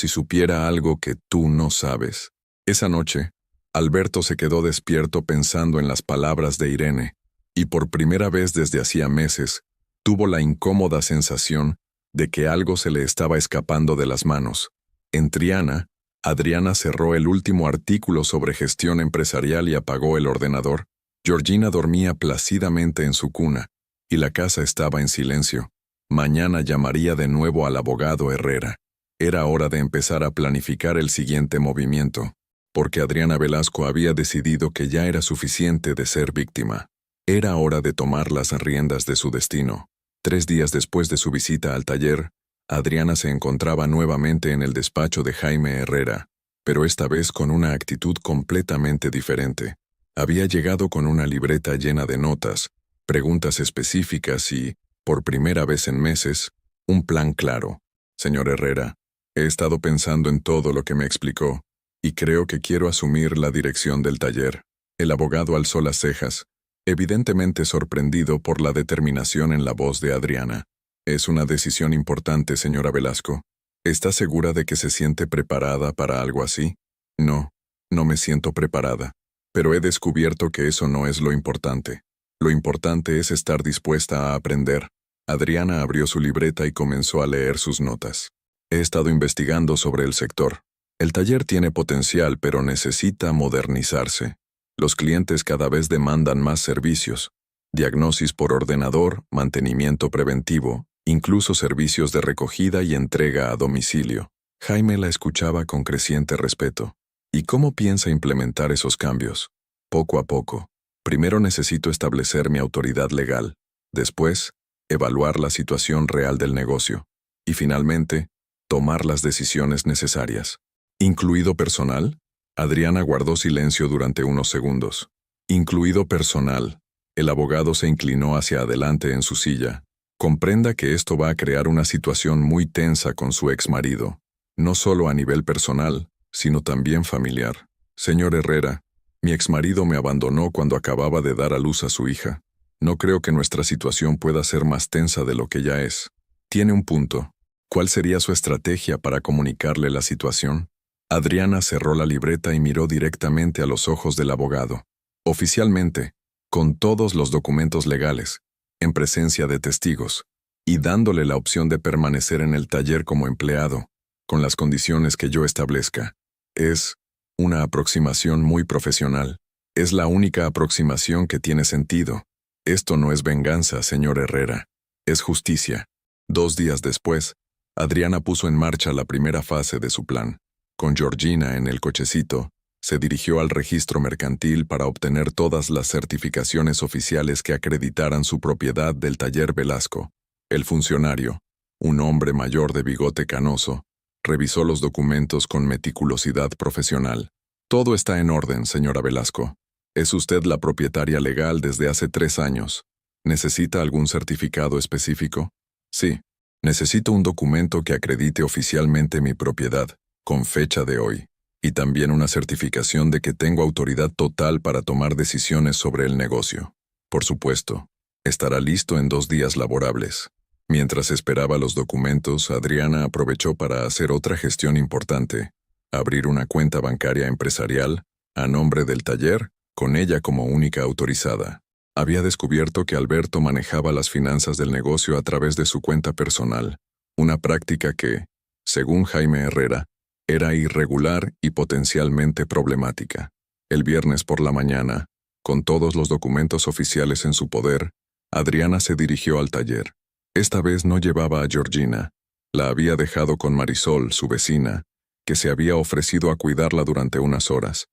[SPEAKER 1] supiera algo que tú no sabes. Esa noche, Alberto se quedó despierto pensando en las palabras de Irene, y por primera vez desde hacía meses, tuvo la incómoda sensación de que algo se le estaba escapando de las manos. En Triana, Adriana cerró el último artículo sobre gestión empresarial y apagó el ordenador. Georgina dormía plácidamente en su cuna, y la casa estaba en silencio. Mañana llamaría de nuevo al abogado Herrera. Era hora de empezar a planificar el siguiente movimiento, porque Adriana Velasco había decidido que ya era suficiente de ser víctima. Era hora de tomar las riendas de su destino. 3 días después de su visita al taller, Adriana se encontraba nuevamente en el despacho de Jaime Herrera, pero esta vez con una actitud completamente diferente. Había llegado con una libreta llena de notas, preguntas específicas y, por primera vez en meses, un plan claro. Señor Herrera, he estado pensando en todo lo que me explicó, y creo que quiero asumir la dirección del taller. El abogado alzó las cejas, evidentemente sorprendido por la determinación en la voz de Adriana. Es una decisión importante, señora Velasco. ¿Está segura de que se siente preparada para algo así? No, no me siento preparada. Pero he descubierto que eso no es lo importante. Lo importante es estar dispuesta a aprender. Adriana abrió su libreta y comenzó a leer sus notas. He estado investigando sobre el sector. El taller tiene potencial, pero necesita modernizarse. Los clientes cada vez demandan más servicios. Diagnosis por ordenador, mantenimiento preventivo, incluso servicios de recogida y entrega a domicilio. Jaime la escuchaba con creciente respeto. ¿Y cómo piensa implementar esos cambios? Poco a poco. Primero necesito establecer mi autoridad legal. Después, evaluar la situación real del negocio. Y finalmente, tomar las decisiones necesarias. ¿Incluido personal? Adriana guardó silencio durante unos segundos. Incluido personal. El abogado se inclinó hacia adelante en su silla. Comprenda que esto va a crear una situación muy tensa con su exmarido. No solo a nivel personal, sino también familiar. Señor Herrera, mi exmarido me abandonó cuando acababa de dar a luz a su hija. No creo que nuestra situación pueda ser más tensa de lo que ya es. Tiene un punto. ¿Cuál sería su estrategia para comunicarle la situación? Adriana cerró la libreta y miró directamente a los ojos del abogado. Oficialmente, con todos los documentos legales, en presencia de testigos, y dándole la opción de permanecer en el taller como empleado, con las condiciones que yo establezca. Es una aproximación muy profesional. Es la única aproximación que tiene sentido. Esto no es venganza, señor Herrera. Es justicia. 2 días después, Adriana puso en marcha la primera fase de su plan. Con Georgina en el cochecito, se dirigió al registro mercantil para obtener todas las certificaciones oficiales que acreditaran su propiedad del taller Velasco. El funcionario, un hombre mayor de bigote canoso, revisó los documentos con meticulosidad profesional. Todo está en orden, señora Velasco. Es usted la propietaria legal desde hace 3 años. ¿Necesita algún certificado específico? Sí. Necesito un documento que acredite oficialmente mi propiedad, con fecha de hoy, y también una certificación de que tengo autoridad total para tomar decisiones sobre el negocio. Por supuesto, estará listo en 2 días laborables. Mientras esperaba los documentos, Adriana aprovechó para hacer otra gestión importante: abrir una cuenta bancaria empresarial, a nombre del taller, con ella como única autorizada. Había descubierto que Alberto manejaba las finanzas del negocio a través de su cuenta personal, una práctica que, según Jaime Herrera, era irregular y potencialmente problemática. El viernes por la mañana, con todos los documentos oficiales en su poder, Adriana se dirigió al taller. Esta vez no llevaba a Georgina. La había dejado con Marisol, su vecina, que se había ofrecido a cuidarla durante unas horas.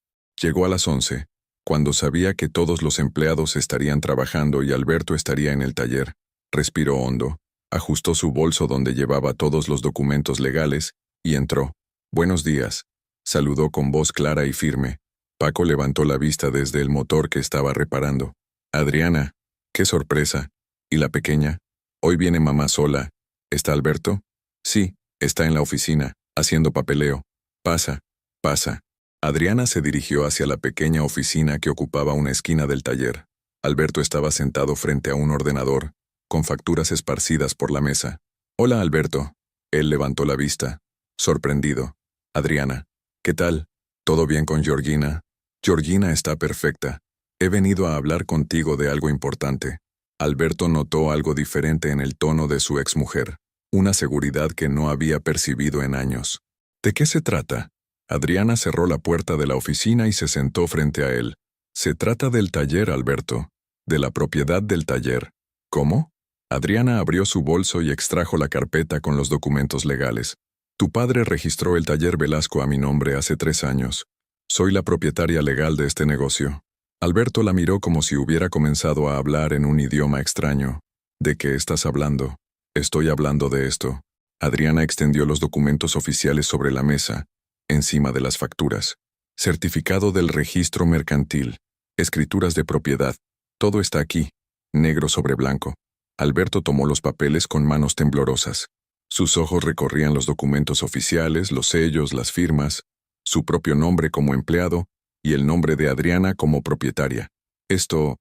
[SPEAKER 1] Llegó a las 11, cuando sabía que todos los empleados estarían trabajando y Alberto estaría en el taller. Respiró hondo, ajustó su bolso donde llevaba todos los documentos legales y entró. «Buenos días», saludó con voz clara y firme. Paco levantó la vista desde el motor que estaba reparando. «Adriana, qué sorpresa. ¿Y la pequeña? Hoy viene mamá sola. ¿Está Alberto?» «Sí, está en la oficina, haciendo papeleo. Pasa, pasa». Adriana se dirigió hacia la pequeña oficina que ocupaba una esquina del taller. Alberto estaba sentado frente a un ordenador, con facturas esparcidas por la mesa. «Hola, Alberto». Él levantó la vista, sorprendido. «Adriana, ¿qué tal? ¿Todo bien con Georgina?» «Georgina está perfecta. He venido a hablar contigo de algo importante». Alberto notó algo diferente en el tono de su exmujer, una seguridad que no había percibido en años. «¿De qué se trata?» Adriana cerró la puerta de la oficina y se sentó frente a él. «Se trata del taller, Alberto. De la propiedad del taller». «¿Cómo?» Adriana abrió su bolso y extrajo la carpeta con los documentos legales. «Tu padre registró el taller Velasco a mi nombre hace 3 años. Soy la propietaria legal de este negocio». Alberto la miró como si hubiera comenzado a hablar en un idioma extraño. «¿De qué estás hablando?» «Estoy hablando de esto». Adriana extendió los documentos oficiales sobre la mesa, encima de las facturas. Certificado del registro mercantil. Escrituras de propiedad. Todo está aquí, negro sobre blanco. Alberto tomó los papeles con manos temblorosas. Sus ojos recorrían los documentos oficiales, los sellos, las firmas, su propio nombre como empleado y el nombre de Adriana como propietaria. Esto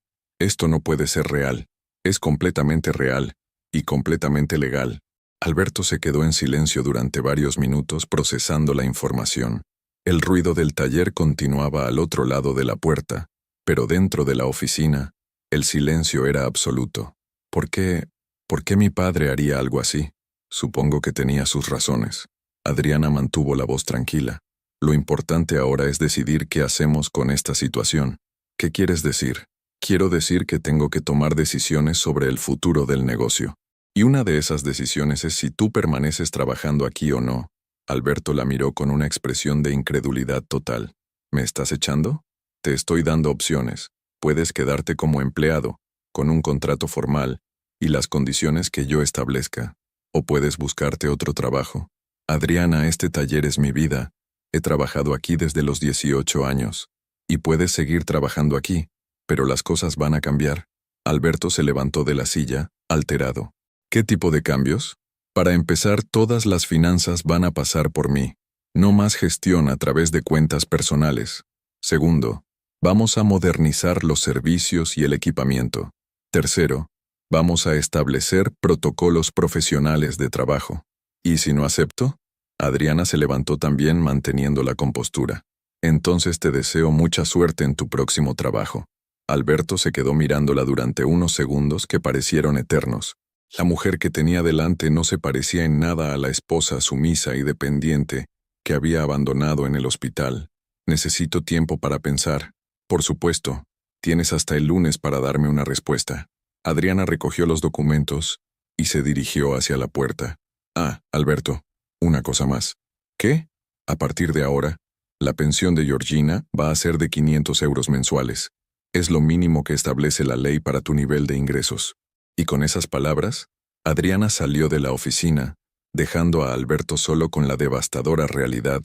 [SPEAKER 1] no puede ser real. Es completamente real y completamente legal. Alberto se quedó en silencio durante varios minutos procesando la información. El ruido del taller continuaba al otro lado de la puerta, pero dentro de la oficina, el silencio era absoluto. ¿Por qué mi padre haría algo así? Supongo que tenía sus razones. Adriana mantuvo la voz tranquila. Lo importante ahora es decidir qué hacemos con esta situación. ¿Qué quieres decir? Quiero decir que tengo que tomar decisiones sobre el futuro del negocio. Y una de esas decisiones es si tú permaneces trabajando aquí o no. Alberto la miró con una expresión de incredulidad total. ¿Me estás echando? Te estoy dando opciones. Puedes quedarte como empleado, con un contrato formal, y las condiciones que yo establezca. O puedes buscarte otro trabajo. Adriana, este taller es mi vida. He trabajado aquí desde los 18 años. Y puedes seguir trabajando aquí, pero las cosas van a cambiar. Alberto se levantó de la silla, alterado. ¿Qué tipo de cambios? Para empezar, todas las finanzas van a pasar por mí. No más gestión a través de cuentas personales. Segundo, vamos a modernizar los servicios y el equipamiento. Tercero, vamos a establecer protocolos profesionales de trabajo. ¿Y si no acepto? Adriana se levantó también manteniendo la compostura. Entonces te deseo mucha suerte en tu próximo trabajo. Alberto se quedó mirándola durante unos segundos que parecieron eternos. La mujer que tenía delante no se parecía en nada a la esposa sumisa y dependiente que había abandonado en el hospital. Necesito tiempo para pensar. Por supuesto, tienes hasta el lunes para darme una respuesta. Adriana recogió los documentos y se dirigió hacia la puerta. Ah, Alberto, una cosa más. ¿Qué? A partir de ahora, la pensión de Georgina va a ser de 500 euros mensuales. Es lo mínimo que establece la ley para tu nivel de ingresos. Y con esas palabras, Adriana salió de la oficina, dejando a Alberto solo con la devastadora realidad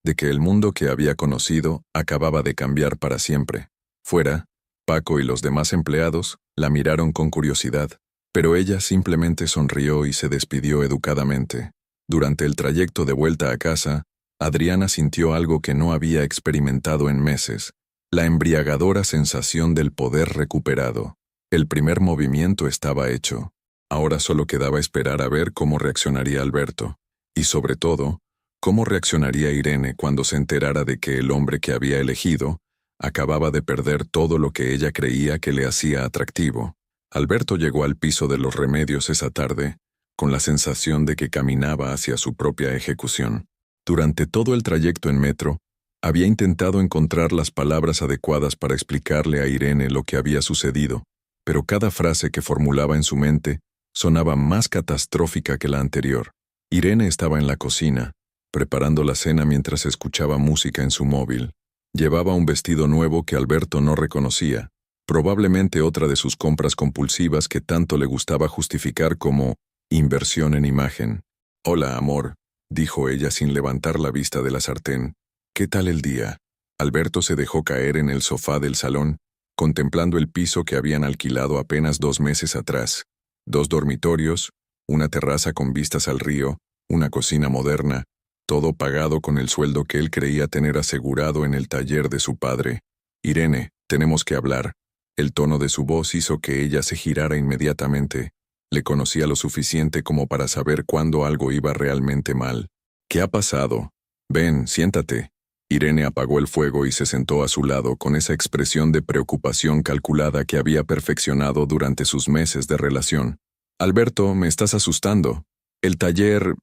[SPEAKER 1] de que el mundo que había conocido acababa de cambiar para siempre. Fuera, Paco y los demás empleados la miraron con curiosidad, pero ella simplemente sonrió y se despidió educadamente. Durante el trayecto de vuelta a casa, Adriana sintió algo que no había experimentado en meses, la embriagadora sensación del poder recuperado. El primer movimiento estaba hecho. Ahora solo quedaba esperar a ver cómo reaccionaría Alberto, y sobre todo, cómo reaccionaría Irene cuando se enterara de que el hombre que había elegido acababa de perder todo lo que ella creía que le hacía atractivo. Alberto llegó al piso de los remedios esa tarde, con la sensación de que caminaba hacia su propia ejecución. Durante todo el trayecto en metro, había intentado encontrar las palabras adecuadas para explicarle a Irene lo que había sucedido, pero cada frase que formulaba en su mente sonaba más catastrófica que la anterior. Irene estaba en la cocina, preparando la cena mientras escuchaba música en su móvil. Llevaba un vestido nuevo que Alberto no reconocía, probablemente otra de sus compras compulsivas que tanto le gustaba justificar como inversión en imagen. «Hola, amor», dijo ella sin levantar la vista de la sartén. «¿Qué tal el día?» Alberto se dejó caer en el sofá del salón, contemplando el piso que habían alquilado apenas 2 meses atrás. 2 dormitorios, una terraza con vistas al río, una cocina moderna, todo pagado con el sueldo que él creía tener asegurado en el taller de su padre. «Irene, tenemos que hablar». El tono de su voz hizo que ella se girara inmediatamente. Le conocía lo suficiente como para saber cuándo algo iba realmente mal. «¿Qué ha pasado? Ven, siéntate». Irene apagó el fuego y se sentó a su lado con esa expresión de preocupación calculada que había perfeccionado durante sus meses de relación. «Alberto, me estás asustando. El taller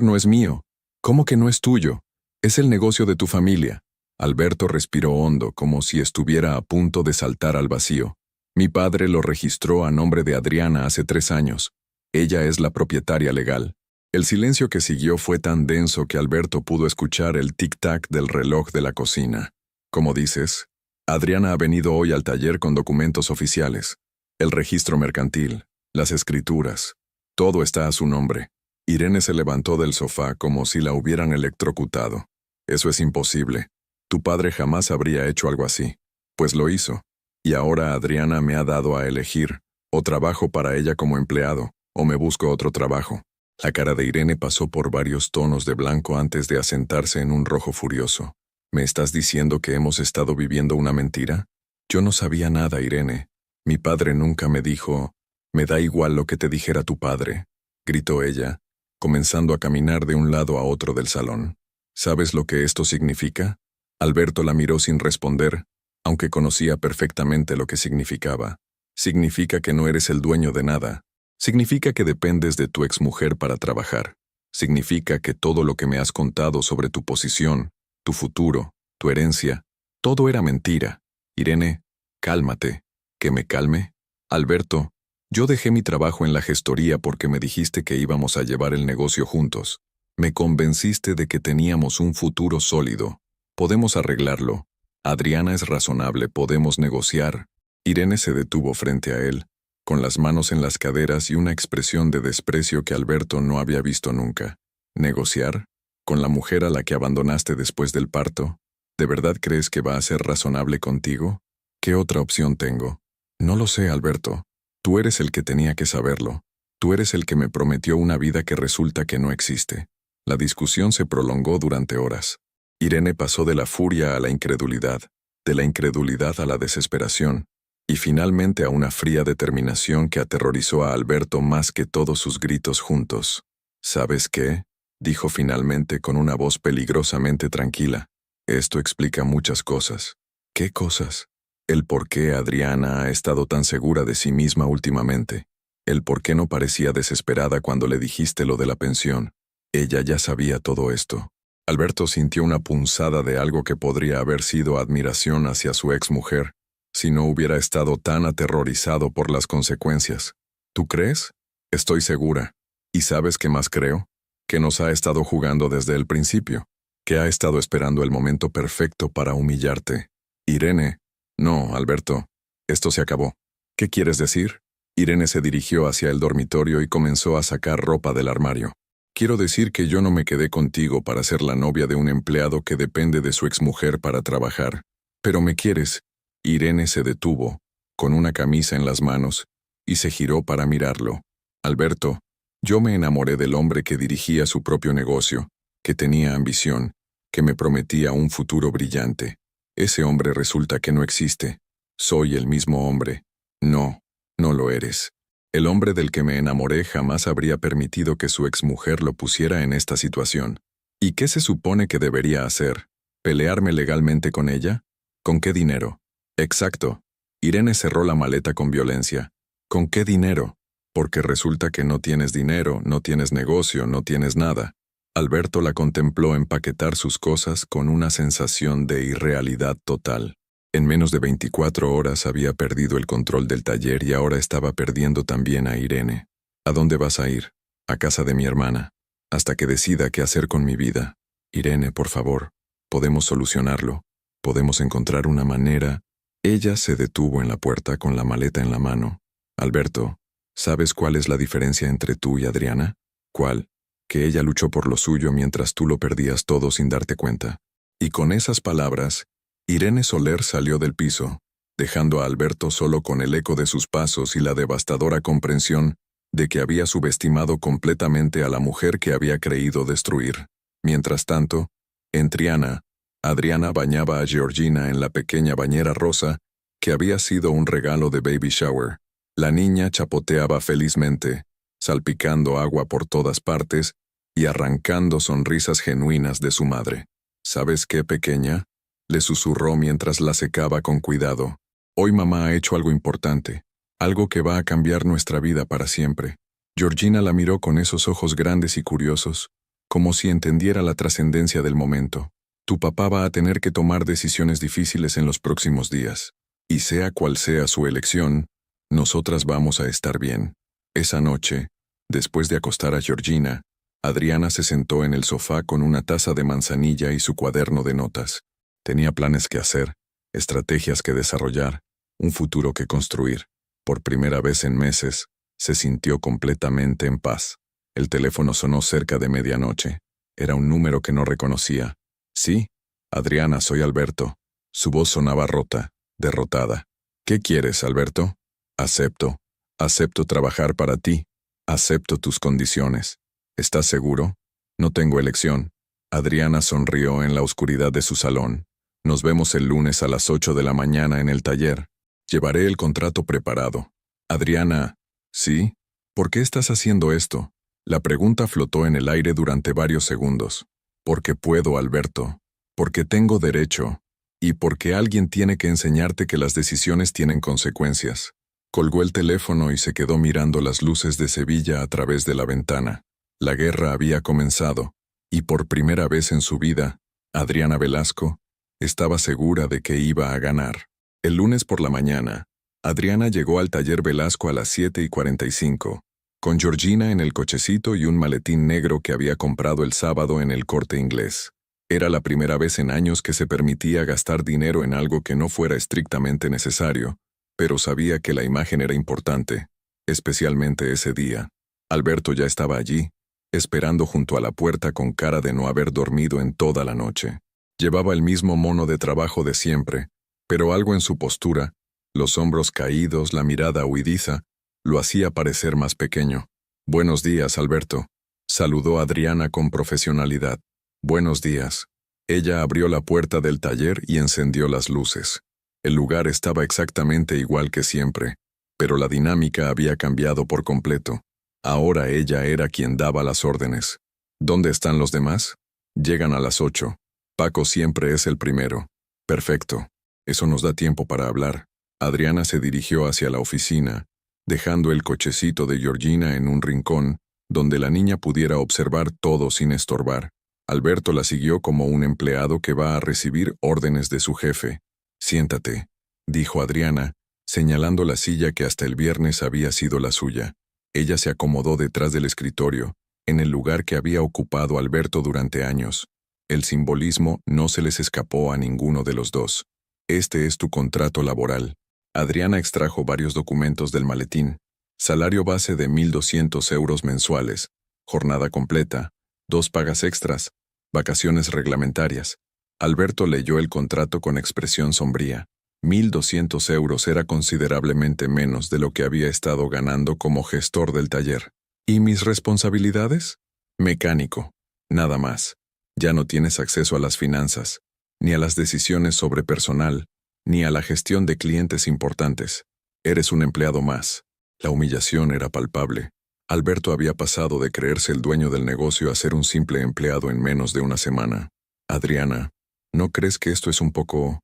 [SPEAKER 1] no es mío». «¿Cómo que no es tuyo? Es el negocio de tu familia». Alberto respiró hondo, como si estuviera a punto de saltar al vacío. «Mi padre lo registró a nombre de Adriana hace 3 años. Ella es la propietaria legal». El silencio que siguió fue tan denso que Alberto pudo escuchar el tic-tac del reloj de la cocina. «Como dices, Adriana ha venido hoy al taller con documentos oficiales. El registro mercantil, las escrituras, todo está a su nombre». Irene se levantó del sofá como si la hubieran electrocutado. «Eso es imposible. Tu padre jamás habría hecho algo así». «Pues lo hizo. Y ahora Adriana me ha dado a elegir, o trabajo para ella como empleado, o me busco otro trabajo». La cara de Irene pasó por varios tonos de blanco antes de asentarse en un rojo furioso. «¿Me estás diciendo que hemos estado viviendo una mentira?» «Yo no sabía nada, Irene. Mi padre nunca me dijo...» «Me da igual lo que te dijera tu padre», gritó ella, comenzando a caminar de un lado a otro del salón. «¿Sabes lo que esto significa?» Alberto la miró sin responder, aunque conocía perfectamente lo que significaba. «Significa que no eres el dueño de nada. Significa que dependes de tu exmujer para trabajar. Significa que todo lo que me has contado sobre tu posición, tu futuro, tu herencia, todo era mentira. Irene, cálmate». ¿Que me calme? Alberto, yo dejé mi trabajo en la gestoría porque me dijiste que íbamos a llevar el negocio juntos. Me convenciste de que teníamos un futuro sólido. Podemos arreglarlo. Adriana es razonable, podemos negociar. Irene se detuvo frente a él, con las manos en las caderas y una expresión de desprecio que Alberto no había visto nunca. ¿Negociar? ¿Con la mujer a la que abandonaste después del parto? ¿De verdad crees que va a ser razonable contigo? ¿Qué otra opción tengo? No lo sé, Alberto. Tú eres el que tenía que saberlo. Tú eres el que me prometió una vida que resulta que no existe. La discusión se prolongó durante horas. Irene pasó de la furia a la incredulidad, de la incredulidad a la desesperación, y finalmente a una fría determinación que aterrorizó a Alberto más que todos sus gritos juntos. «¿Sabes qué?», dijo finalmente con una voz peligrosamente tranquila. «Esto explica muchas cosas». «¿Qué cosas?». «El por qué Adriana ha estado tan segura de sí misma últimamente. El por qué no parecía desesperada cuando le dijiste lo de la pensión. Ella ya sabía todo esto. Alberto sintió una punzada de algo que podría haber sido admiración hacia su exmujer, si no hubiera estado tan aterrorizado por las consecuencias. ¿Tú crees? Estoy segura. ¿Y sabes qué más creo? Que nos ha estado jugando desde el principio, que ha estado esperando el momento perfecto para humillarte. Irene. No, Alberto. Esto se acabó. ¿Qué quieres decir? Irene se dirigió hacia el dormitorio y comenzó a sacar ropa del armario. Quiero decir que yo no me quedé contigo para ser la novia de un empleado que depende de su exmujer para trabajar. Pero me quieres. Irene se detuvo, con una camisa en las manos, y se giró para mirarlo. Alberto, yo me enamoré del hombre que dirigía su propio negocio, que tenía ambición, que me prometía un futuro brillante. Ese hombre resulta que no existe. Soy el mismo hombre. No, no lo eres. El hombre del que me enamoré jamás habría permitido que su exmujer lo pusiera en esta situación. ¿Y qué se supone que debería hacer? ¿Pelearme legalmente con ella? ¿Con qué dinero? Exacto. Irene cerró la maleta con violencia. ¿Con qué dinero? Porque resulta que no tienes dinero, no tienes negocio, no tienes nada. Alberto la contempló empaquetar sus cosas con una sensación de irrealidad total. En menos de 24 horas había perdido el control del taller y ahora estaba perdiendo también a Irene. ¿A dónde vas a ir? A casa de mi hermana. Hasta que decida qué hacer con mi vida. Irene, por favor. Podemos solucionarlo. Podemos encontrar una manera. Ella se detuvo en la puerta con la maleta en la mano. Alberto, ¿sabes cuál es la diferencia entre tú y Adriana? ¿Cuál? Que ella luchó por lo suyo mientras tú lo perdías todo sin darte cuenta. Y con esas palabras, Irene Soler salió del piso, dejando a Alberto solo con el eco de sus pasos y la devastadora comprensión de que había subestimado completamente a la mujer que había creído destruir. Mientras tanto, en Triana, Adriana bañaba a Georgina en la pequeña bañera rosa que había sido un regalo de baby shower. La niña chapoteaba felizmente, salpicando agua por todas partes y arrancando sonrisas genuinas de su madre. ¿Sabes qué, pequeña?, le susurró mientras la secaba con cuidado. Hoy mamá ha hecho algo importante, algo que va a cambiar nuestra vida para siempre. Georgina la miró con esos ojos grandes y curiosos, como si entendiera la trascendencia del momento. Tu papá va a tener que tomar decisiones difíciles en los próximos días. Y sea cual sea su elección, nosotras vamos a estar bien. Esa noche, después de acostar a Georgina, Adriana se sentó en el sofá con una taza de manzanilla y su cuaderno de notas. Tenía planes que hacer, estrategias que desarrollar, un futuro que construir. Por primera vez en meses, se sintió completamente en paz. El teléfono sonó cerca de medianoche. Era un número que no reconocía. Sí, Adriana, soy Alberto. Su voz sonaba rota, derrotada. ¿Qué quieres, Alberto? Acepto. Acepto trabajar para ti. Acepto tus condiciones. ¿Estás seguro? No tengo elección. Adriana sonrió en la oscuridad de su salón. Nos vemos el lunes a las 8 de la mañana en el taller. Llevaré el contrato preparado. Adriana, ¿sí? ¿Por qué estás haciendo esto? La pregunta flotó en el aire durante varios segundos. Porque puedo, Alberto. Porque tengo derecho. Y porque alguien tiene que enseñarte que las decisiones tienen consecuencias. Colgó el teléfono y se quedó mirando las luces de Sevilla a través de la ventana. La guerra había comenzado, y por primera vez en su vida, Adriana Velasco estaba segura de que iba a ganar. El lunes por la mañana, Adriana llegó al taller Velasco a las 7:45, con Georgina en el cochecito y un maletín negro que había comprado el sábado en el Corte Inglés. Era la primera vez en años que se permitía gastar dinero en algo que no fuera estrictamente necesario, pero sabía que la imagen era importante, especialmente ese día. Alberto ya estaba allí, esperando junto a la puerta con cara de no haber dormido en toda la noche. Llevaba el mismo mono de trabajo de siempre, pero algo en su postura, los hombros caídos, la mirada huidiza, lo hacía parecer más pequeño. «Buenos días, Alberto», saludó Adriana con profesionalidad. «Buenos días». Ella abrió la puerta del taller y encendió las luces. El lugar estaba exactamente igual que siempre, pero la dinámica había cambiado por completo. Ahora ella era quien daba las órdenes. ¿Dónde están los demás? Llegan a las 8. Paco siempre es el primero. Perfecto. Eso nos da tiempo para hablar. Adriana se dirigió hacia la oficina, dejando el cochecito de Georgina en un rincón, donde la niña pudiera observar todo sin estorbar. Alberto la siguió como un empleado que va a recibir órdenes de su jefe. «Siéntate», dijo Adriana, señalando la silla que hasta el viernes había sido la suya. Ella se acomodó detrás del escritorio, en el lugar que había ocupado Alberto durante años. El simbolismo no se les escapó a ninguno de los dos. «Este es tu contrato laboral». Adriana extrajo varios documentos del maletín. Salario base de 1.200 euros mensuales, jornada completa, 2 pagas extras, vacaciones reglamentarias. Alberto leyó el contrato con expresión sombría. 1.200 euros era considerablemente menos de lo que había estado ganando como gestor del taller. ¿Y mis responsabilidades? Mecánico, nada más. Ya no tienes acceso a las finanzas, ni a las decisiones sobre personal, ni a la gestión de clientes importantes. Eres un empleado más. La humillación era palpable. Alberto había pasado de creerse el dueño del negocio a ser un simple empleado en menos de una semana. Adriana, ¿no crees que esto es un poco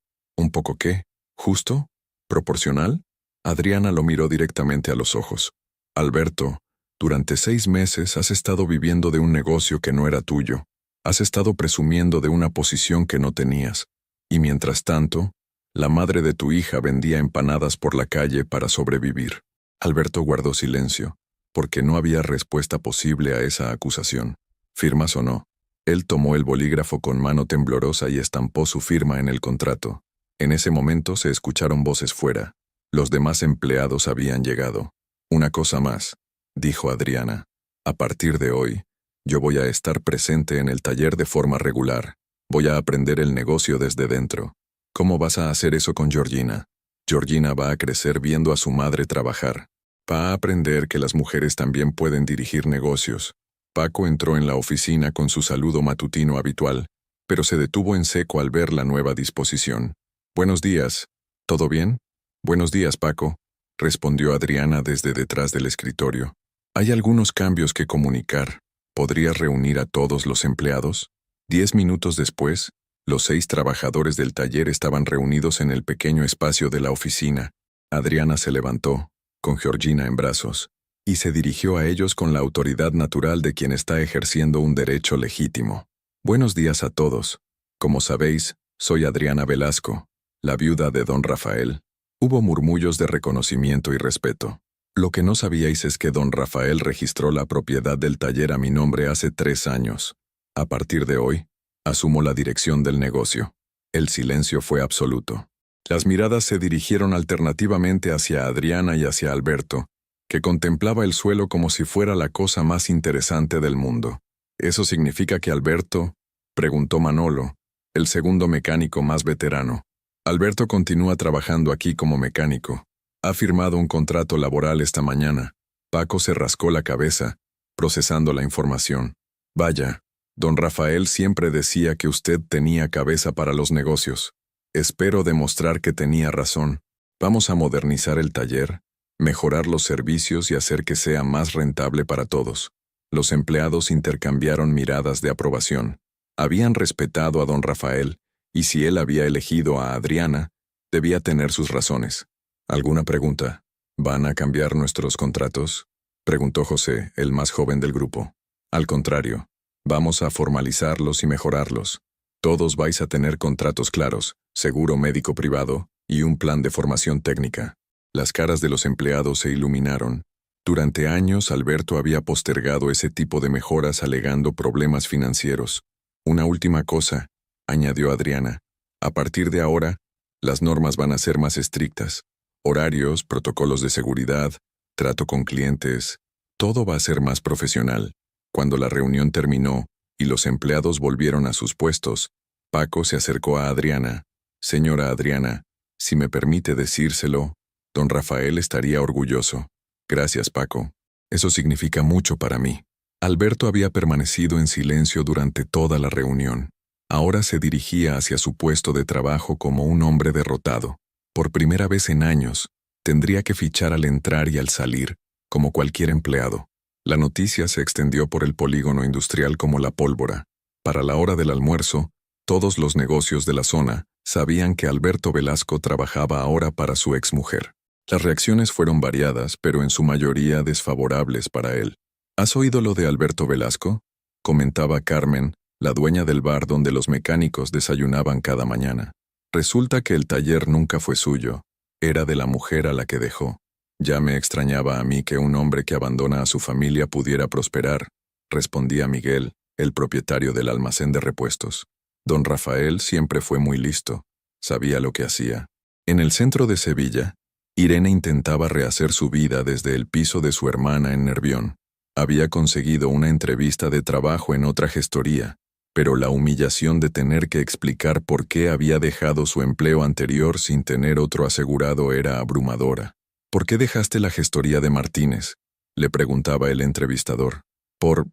[SPEAKER 1] qué? ¿Justo? ¿Proporcional? Adriana lo miró directamente a los ojos. Alberto, durante 6 meses has estado viviendo de un negocio que no era tuyo. Has estado presumiendo de una posición que no tenías. Y mientras tanto, la madre de tu hija vendía empanadas por la calle para sobrevivir. Alberto guardó silencio, porque no había respuesta posible a esa acusación. ¿Firmas o no? Él tomó el bolígrafo con mano temblorosa y estampó su firma en el contrato. En ese momento se escucharon voces fuera. Los demás empleados habían llegado. «Una cosa más», dijo Adriana. «A partir de hoy, yo voy a estar presente en el taller de forma regular. Voy a aprender el negocio desde dentro». «¿Cómo vas a hacer eso con Georgina?» «Georgina va a crecer viendo a su madre trabajar. Va a aprender que las mujeres también pueden dirigir negocios». Paco entró en la oficina con su saludo matutino habitual, pero se detuvo en seco al ver la nueva disposición. «Buenos días. ¿Todo bien?» «Buenos días, Paco», respondió Adriana desde detrás del escritorio. «Hay algunos cambios que comunicar. ¿Podrías reunir a todos los empleados?» 10 minutos después, los 6 trabajadores del taller estaban reunidos en el pequeño espacio de la oficina. Adriana se levantó, con Georgina en brazos, y se dirigió a ellos con la autoridad natural de quien está ejerciendo un derecho legítimo. «Buenos días a todos. Como sabéis, soy Adriana Velasco, la viuda de don Rafael». Hubo murmullos de reconocimiento y respeto. «Lo que no sabíais es que don Rafael registró la propiedad del taller a mi nombre hace 3 años. A partir de hoy, asumo la dirección del negocio». El silencio fue absoluto. Las miradas se dirigieron alternativamente hacia Adriana y hacia Alberto, que contemplaba el suelo como si fuera la cosa más interesante del mundo. «¿Eso significa que Alberto?», preguntó Manolo, el segundo mecánico más veterano. «Alberto continúa trabajando aquí como mecánico. Ha firmado un contrato laboral esta mañana». Paco se rascó la cabeza, procesando la información. «Vaya, don Rafael siempre decía que usted tenía cabeza para los negocios. Espero demostrar que tenía razón. Vamos a modernizar el taller, mejorar los servicios y hacer que sea más rentable para todos». Los empleados intercambiaron miradas de aprobación. Habían respetado a don Rafael, y si él había elegido a Adriana, debía tener sus razones. ¿Alguna pregunta? ¿Van a cambiar nuestros contratos?, preguntó José, el más joven del grupo. «Al contrario, vamos a formalizarlos y mejorarlos. Todos vais a tener contratos claros, seguro médico privado y un plan de formación técnica». Las caras de los empleados se iluminaron. Durante años Alberto había postergado ese tipo de mejoras alegando problemas financieros. «Una última cosa», añadió Adriana. «A partir de ahora, las normas van a ser más estrictas. Horarios, protocolos de seguridad, trato con clientes, todo va a ser más profesional». Cuando la reunión terminó y los empleados volvieron a sus puestos, Paco se acercó a Adriana. «Señora Adriana, si me permite decírselo, don Rafael estaría orgulloso». «Gracias, Paco. Eso significa mucho para mí». Alberto había permanecido en silencio durante toda la reunión. Ahora se dirigía hacia su puesto de trabajo como un hombre derrotado. Por primera vez en años, tendría que fichar al entrar y al salir, como cualquier empleado. La noticia se extendió por el polígono industrial como la pólvora. Para la hora del almuerzo, todos los negocios de la zona sabían que Alberto Velasco trabajaba ahora para su exmujer. Las reacciones fueron variadas, pero en su mayoría desfavorables para él. ¿Has oído lo de Alberto Velasco?, comentaba Carmen, la dueña del bar donde los mecánicos desayunaban cada mañana. Resulta que el taller nunca fue suyo, era de la mujer a la que dejó. Ya me extrañaba a mí que un hombre que abandona a su familia pudiera prosperar, respondía Miguel, el propietario del almacén de repuestos. Don Rafael siempre fue muy listo, sabía lo que hacía. En el centro de Sevilla, Irene intentaba rehacer su vida desde el piso de su hermana en Nervión. Había conseguido una entrevista de trabajo en otra gestoría, pero la humillación de tener que explicar por qué había dejado su empleo anterior sin tener otro asegurado era abrumadora. ¿Por qué dejaste la gestoría de Martínez?, le preguntaba el entrevistador. Por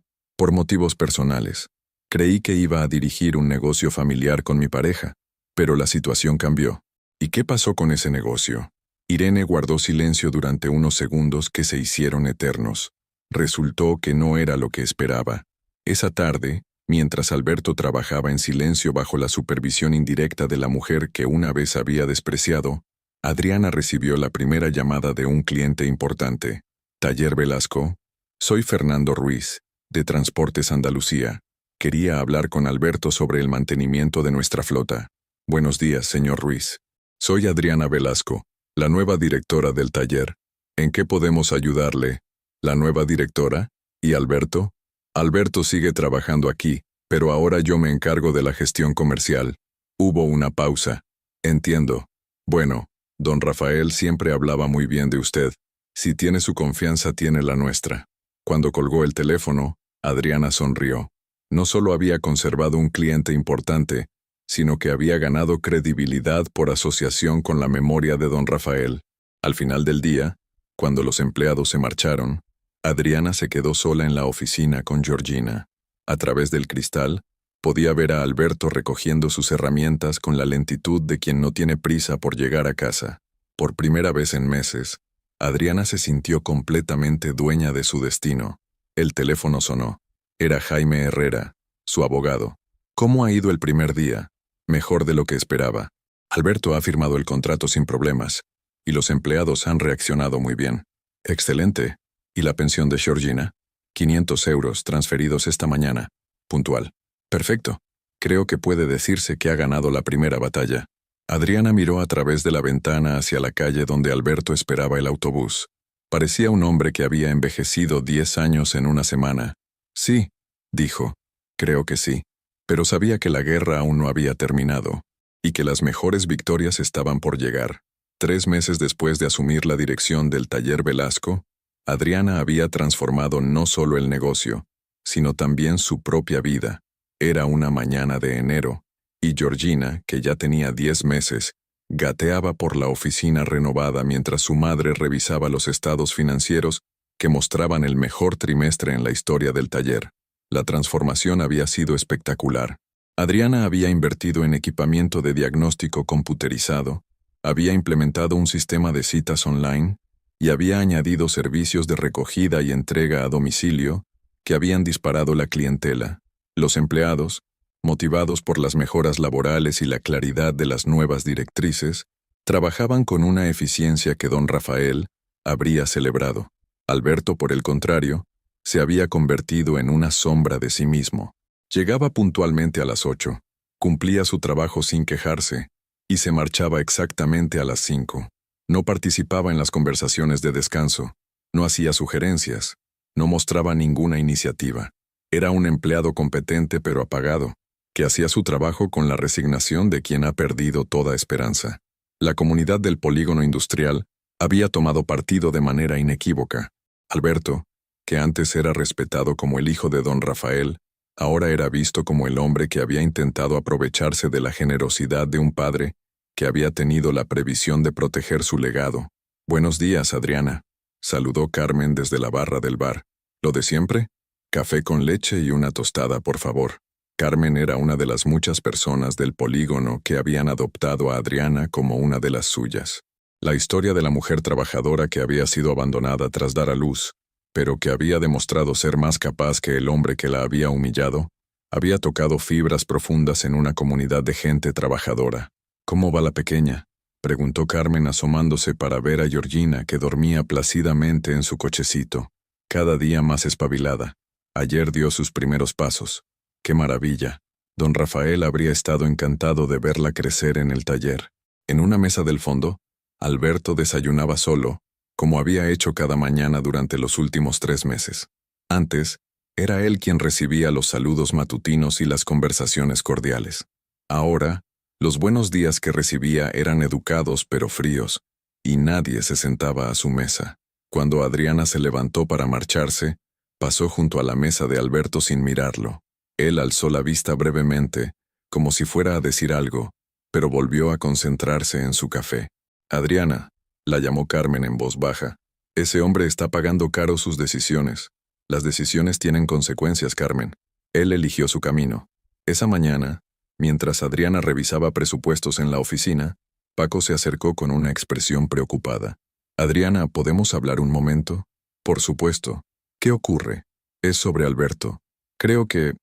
[SPEAKER 1] motivos personales. Creí que iba a dirigir un negocio familiar con mi pareja, pero la situación cambió. ¿Y qué pasó con ese negocio? Irene guardó silencio durante unos segundos que se hicieron eternos. Resultó que no era lo que esperaba. Esa tarde, mientras Alberto trabajaba en silencio bajo la supervisión indirecta de la mujer que una vez había despreciado, Adriana recibió la primera llamada de un cliente importante. Taller Velasco. Soy Fernando Ruiz, de Transportes Andalucía. Quería hablar con Alberto sobre el mantenimiento de nuestra flota. Buenos días, señor Ruiz. Soy Adriana Velasco, la nueva directora del taller. ¿En qué podemos ayudarle? ¿La nueva directora? ¿Y Alberto? Alberto sigue trabajando aquí, pero ahora yo me encargo de la gestión comercial. Hubo una pausa. Entiendo. Bueno, don Rafael siempre hablaba muy bien de usted. Si tiene su confianza, tiene la nuestra. Cuando colgó el teléfono, Adriana sonrió. No solo había conservado un cliente importante, sino que había ganado credibilidad por asociación con la memoria de don Rafael. Al final del día, cuando los empleados se marcharon, Adriana se quedó sola en la oficina con Georgina. A través del cristal, podía ver a Alberto recogiendo sus herramientas con la lentitud de quien no tiene prisa por llegar a casa. Por primera vez en meses, Adriana se sintió completamente dueña de su destino. El teléfono sonó. Era Jaime Herrera, su abogado. ¿Cómo ha ido el primer día? Mejor de lo que esperaba. Alberto ha firmado el contrato sin problemas, y los empleados han reaccionado muy bien. Excelente. ¿Y la pensión de Georgina? 500 euros transferidos esta mañana. Puntual. Perfecto. Creo que puede decirse que ha ganado la primera batalla. Adriana miró a través de la ventana hacia la calle donde Alberto esperaba el autobús. Parecía un hombre que había envejecido 10 años en una semana. Sí, dijo. Creo que sí. Pero sabía que la guerra aún no había terminado, y que las mejores victorias estaban por llegar. 3 meses después de asumir la dirección del taller Velasco, Adriana había transformado no solo el negocio, sino también su propia vida. Era una mañana de enero, y Georgina, que ya tenía 10 meses, gateaba por la oficina renovada mientras su madre revisaba los estados financieros que mostraban el mejor trimestre en la historia del taller. La transformación había sido espectacular. Adriana había invertido en equipamiento de diagnóstico computerizado, había implementado un sistema de citas online y había añadido servicios de recogida y entrega a domicilio que habían disparado la clientela. Los empleados, motivados por las mejoras laborales y la claridad de las nuevas directrices, trabajaban con una eficiencia que don Rafael habría celebrado. Alberto, por el contrario, se había convertido en una sombra de sí mismo. Llegaba puntualmente a las 8, cumplía su trabajo sin quejarse, y se marchaba exactamente a las 5. No participaba en las conversaciones de descanso, no hacía sugerencias, no mostraba ninguna iniciativa. Era un empleado competente pero apagado, que hacía su trabajo con la resignación de quien ha perdido toda esperanza. La comunidad del polígono industrial había tomado partido de manera inequívoca. Alberto, que antes era respetado como el hijo de don Rafael, ahora era visto como el hombre que había intentado aprovecharse de la generosidad de un padre que había tenido la previsión de proteger su legado. «Buenos días, Adriana», saludó Carmen desde la barra del bar. «¿Lo de siempre? Café con leche y una tostada, por favor». Carmen era una de las muchas personas del polígono que habían adoptado a Adriana como una de las suyas. La historia de la mujer trabajadora que había sido abandonada tras dar a luz, pero que había demostrado ser más capaz que el hombre que la había humillado, había tocado fibras profundas en una comunidad de gente trabajadora. «¿Cómo va la pequeña?», preguntó Carmen asomándose para ver a Georgina que dormía plácidamente en su cochecito, cada día más espabilada. Ayer dio sus primeros pasos. ¡Qué maravilla! Don Rafael habría estado encantado de verla crecer en el taller. En una mesa del fondo, Alberto desayunaba solo, como había hecho cada mañana durante los últimos 3 meses. Antes, era él quien recibía los saludos matutinos y las conversaciones cordiales. Ahora, los buenos días que recibía eran educados pero fríos, y nadie se sentaba a su mesa. Cuando Adriana se levantó para marcharse, pasó junto a la mesa de Alberto sin mirarlo. Él alzó la vista brevemente, como si fuera a decir algo, pero volvió a concentrarse en su café. Adriana, la llamó Carmen en voz baja. Ese hombre está pagando caro sus decisiones. Las decisiones tienen consecuencias, Carmen. Él eligió su camino. Esa mañana, mientras Adriana revisaba presupuestos en la oficina, Paco se acercó con una expresión preocupada. Adriana, ¿podemos hablar un momento? Por supuesto. ¿Qué ocurre? Es sobre Alberto. Creo que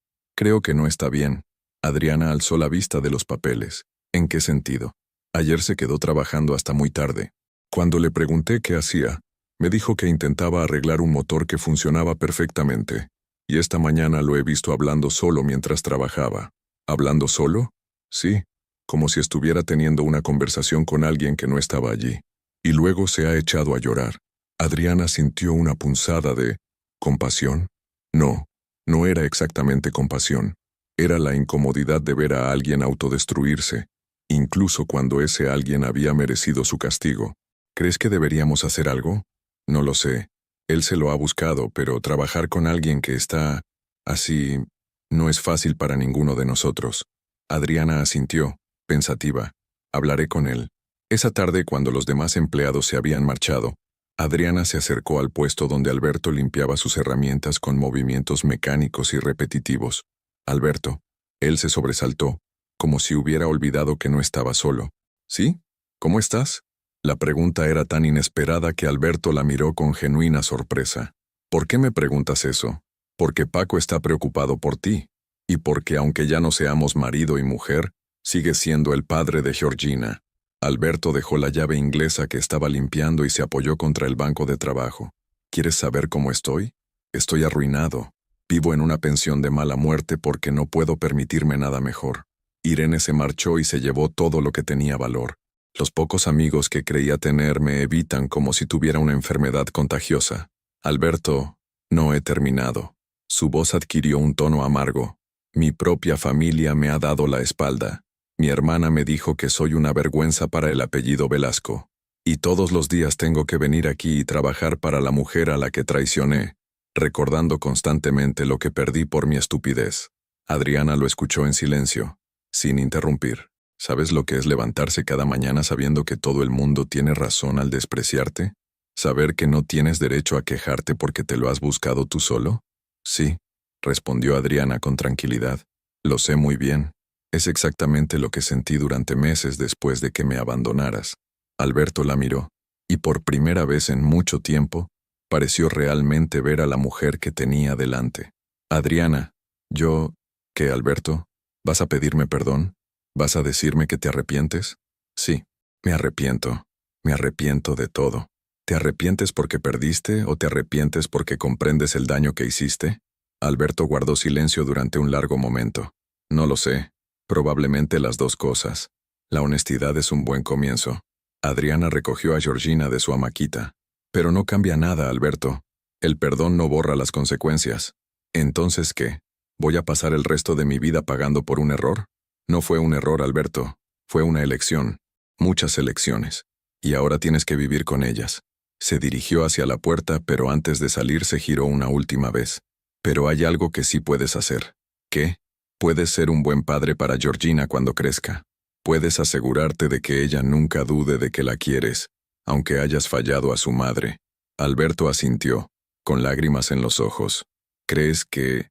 [SPEAKER 1] no está bien. Adriana alzó la vista de los papeles. ¿En qué sentido? Ayer se quedó trabajando hasta muy tarde. Cuando le pregunté qué hacía, me dijo que intentaba arreglar un motor que funcionaba perfectamente. Y esta mañana lo he visto hablando solo mientras trabajaba. ¿Hablando solo? Sí, como si estuviera teniendo una conversación con alguien que no estaba allí. Y luego se ha echado a llorar. Adriana sintió una punzada de compasión. No era exactamente compasión. Era la incomodidad de ver a alguien autodestruirse, incluso cuando ese alguien había merecido su castigo. ¿Crees que deberíamos hacer algo? No lo sé. Él se lo ha buscado, pero trabajar con alguien que está así no es fácil para ninguno de nosotros. Adriana asintió, pensativa. Hablaré con él. Esa tarde, cuando los demás empleados se habían marchado, Adriana se acercó al puesto donde Alberto limpiaba sus herramientas con movimientos mecánicos y repetitivos. Alberto. Él se sobresaltó, como si hubiera olvidado que no estaba solo. ¿Sí? ¿Cómo estás? La pregunta era tan inesperada que Alberto la miró con genuina sorpresa. ¿Por qué me preguntas eso? Porque Paco está preocupado por ti, y porque aunque ya no seamos marido y mujer, sigues siendo el padre de Georgina. Alberto dejó la llave inglesa que estaba limpiando y se apoyó contra el banco de trabajo. ¿Quieres saber cómo estoy? Estoy arruinado. Vivo en una pensión de mala muerte porque no puedo permitirme nada mejor. Irene se marchó y se llevó todo lo que tenía valor. Los pocos amigos que creía tener me evitan como si tuviera una enfermedad contagiosa. Alberto, no he terminado. Su voz adquirió un tono amargo. Mi propia familia me ha dado la espalda. Mi hermana me dijo que soy una vergüenza para el apellido Velasco. Y todos los días tengo que venir aquí y trabajar para la mujer a la que traicioné, recordando constantemente lo que perdí por mi estupidez. Adriana lo escuchó en silencio, sin interrumpir. ¿Sabes lo que es levantarse cada mañana sabiendo que todo el mundo tiene razón al despreciarte? ¿Saber que no tienes derecho a quejarte porque te lo has buscado tú solo? Sí, respondió Adriana con tranquilidad. Lo sé muy bien. Es exactamente lo que sentí durante meses después de que me abandonaras. Alberto la miró, y por primera vez en mucho tiempo, pareció realmente ver a la mujer que tenía delante. Adriana, ¿qué, Alberto? ¿Vas a pedirme perdón? ¿Vas a decirme que te arrepientes? Sí, me arrepiento. Me arrepiento de todo. ¿Te arrepientes porque perdiste o te arrepientes porque comprendes el daño que hiciste? Alberto guardó silencio durante un largo momento. No lo sé. Probablemente las dos cosas. La honestidad es un buen comienzo. Adriana recogió a Georgina de su hamaquita. Pero no cambia nada, Alberto. El perdón no borra las consecuencias. ¿Entonces qué? ¿Voy a pasar el resto de mi vida pagando por un error? No fue un error, Alberto. Fue una elección. Muchas elecciones. Y ahora tienes que vivir con ellas. Se dirigió hacia la puerta, pero antes de salir se giró una última vez. Pero hay algo que sí puedes hacer. ¿Qué? Puedes ser un buen padre para Georgina cuando crezca. Puedes asegurarte de que ella nunca dude de que la quieres, aunque hayas fallado a su madre. Alberto asintió, con lágrimas en los ojos. ¿Crees que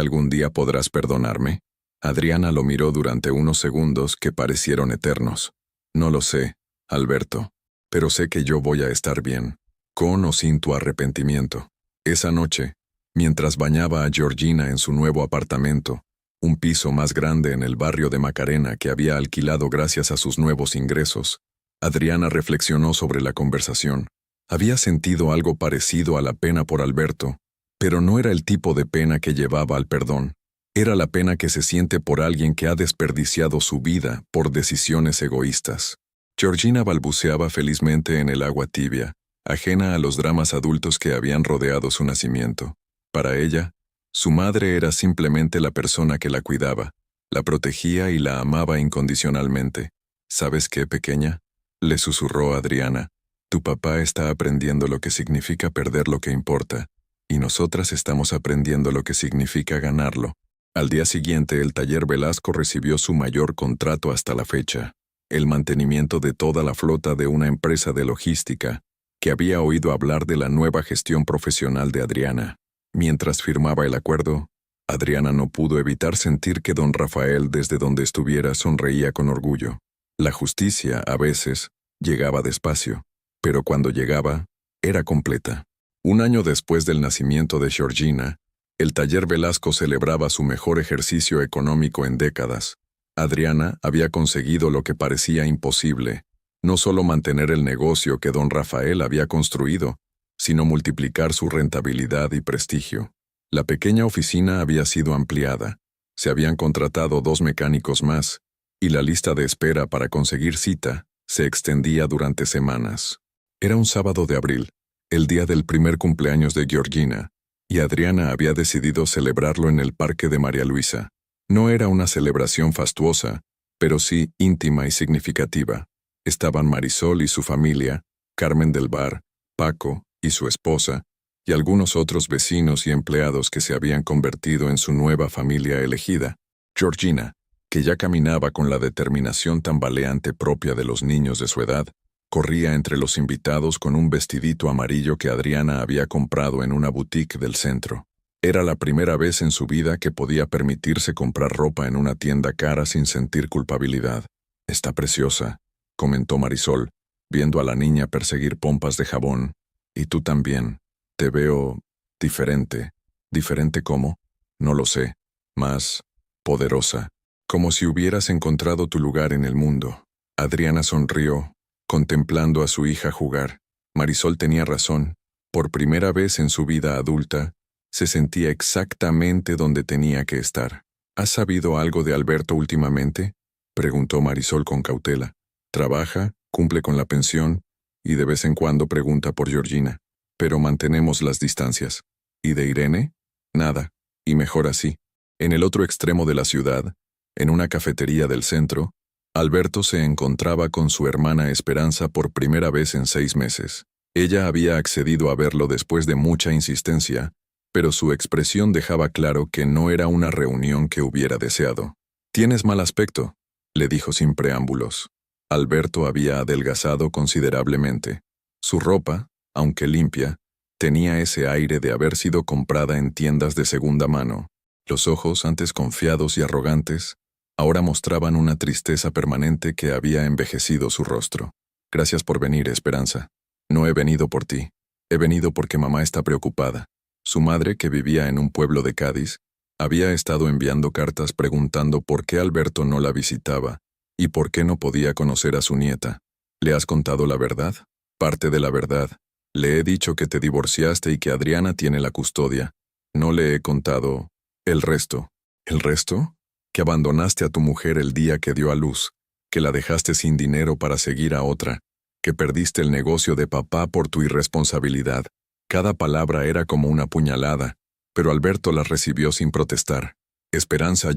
[SPEAKER 1] algún día podrás perdonarme? Adriana lo miró durante unos segundos que parecieron eternos. No lo sé, Alberto, pero sé que yo voy a estar bien, con o sin tu arrepentimiento. Esa noche, mientras bañaba a Georgina en su nuevo apartamento, un piso más grande en el barrio de Macarena que había alquilado gracias a sus nuevos ingresos, Adriana reflexionó sobre la conversación. Había sentido algo parecido a la pena por Alberto, pero no era el tipo de pena que llevaba al perdón. Era la pena que se siente por alguien que ha desperdiciado su vida por decisiones egoístas. Georgina balbuceaba felizmente en el agua tibia, ajena a los dramas adultos que habían rodeado su nacimiento. Para ella, su madre era simplemente la persona que la cuidaba, la protegía y la amaba incondicionalmente. ¿Sabes qué, pequeña?, le susurró Adriana. Tu papá está aprendiendo lo que significa perder lo que importa, y nosotras estamos aprendiendo lo que significa ganarlo. Al día siguiente, el taller Velasco recibió su mayor contrato hasta la fecha, el mantenimiento de toda la flota de una empresa de logística, que había oído hablar de la nueva gestión profesional de Adriana. Mientras firmaba el acuerdo, Adriana no pudo evitar sentir que don Rafael, desde donde estuviera, sonreía con orgullo. La justicia, a veces, llegaba despacio, pero cuando llegaba, era completa. Un año después del nacimiento de Georgina, el taller Velasco celebraba su mejor ejercicio económico en décadas. Adriana había conseguido lo que parecía imposible, no solo mantener el negocio que don Rafael había construido, sino multiplicar su rentabilidad y prestigio. La pequeña oficina había sido ampliada, se habían contratado 2 mecánicos más, y la lista de espera para conseguir cita se extendía durante semanas. Era un sábado de abril, el día del primer cumpleaños de Georgina, y Adriana había decidido celebrarlo en el Parque de María Luisa. No era una celebración fastuosa, pero sí íntima y significativa. Estaban Marisol y su familia, Carmen del Bar, Paco y su esposa, y algunos otros vecinos y empleados que se habían convertido en su nueva familia elegida. Georgina, que ya caminaba con la determinación tambaleante propia de los niños de su edad, corría entre los invitados con un vestidito amarillo que Adriana había comprado en una boutique del centro. Era la primera vez en su vida que podía permitirse comprar ropa en una tienda cara sin sentir culpabilidad. «Está preciosa», comentó Marisol, viendo a la niña perseguir pompas de jabón. «Y tú también. Te veo diferente». «¿Diferente cómo?» «No lo sé. Más poderosa. Como si hubieras encontrado tu lugar en el mundo». Adriana sonrió, contemplando a su hija jugar. Marisol tenía razón. Por primera vez en su vida adulta, se sentía exactamente donde tenía que estar. ¿Has sabido algo de Alberto últimamente?, preguntó Marisol con cautela. Trabaja, cumple con la pensión, y de vez en cuando pregunta por Georgina. Pero mantenemos las distancias. ¿Y de Irene? Nada, y mejor así. En el otro extremo de la ciudad, en una cafetería del centro, Alberto se encontraba con su hermana Esperanza por primera vez en 6 meses. Ella había accedido a verlo después de mucha insistencia, pero su expresión dejaba claro que no era una reunión que hubiera deseado. «Tienes mal aspecto», le dijo sin preámbulos. Alberto había adelgazado considerablemente. Su ropa, aunque limpia, tenía ese aire de haber sido comprada en tiendas de segunda mano. Los ojos, antes confiados y arrogantes, ahora mostraban una tristeza permanente que había envejecido su rostro. «Gracias por venir, Esperanza. No he venido por ti. He venido porque mamá está preocupada». Su madre, que vivía en un pueblo de Cádiz, había estado enviando cartas preguntando por qué Alberto no la visitaba y por qué no podía conocer a su nieta. «¿Le has contado la verdad?» «Parte de la verdad. Le he dicho que te divorciaste y que Adriana tiene la custodia. No le he contado el resto». «¿El resto?» «Que abandonaste a tu mujer el día que dio a luz, que la dejaste sin dinero para seguir a otra, que perdiste el negocio de papá por tu irresponsabilidad». Cada palabra era como una puñalada, pero Alberto la recibió sin protestar. «Esperanza,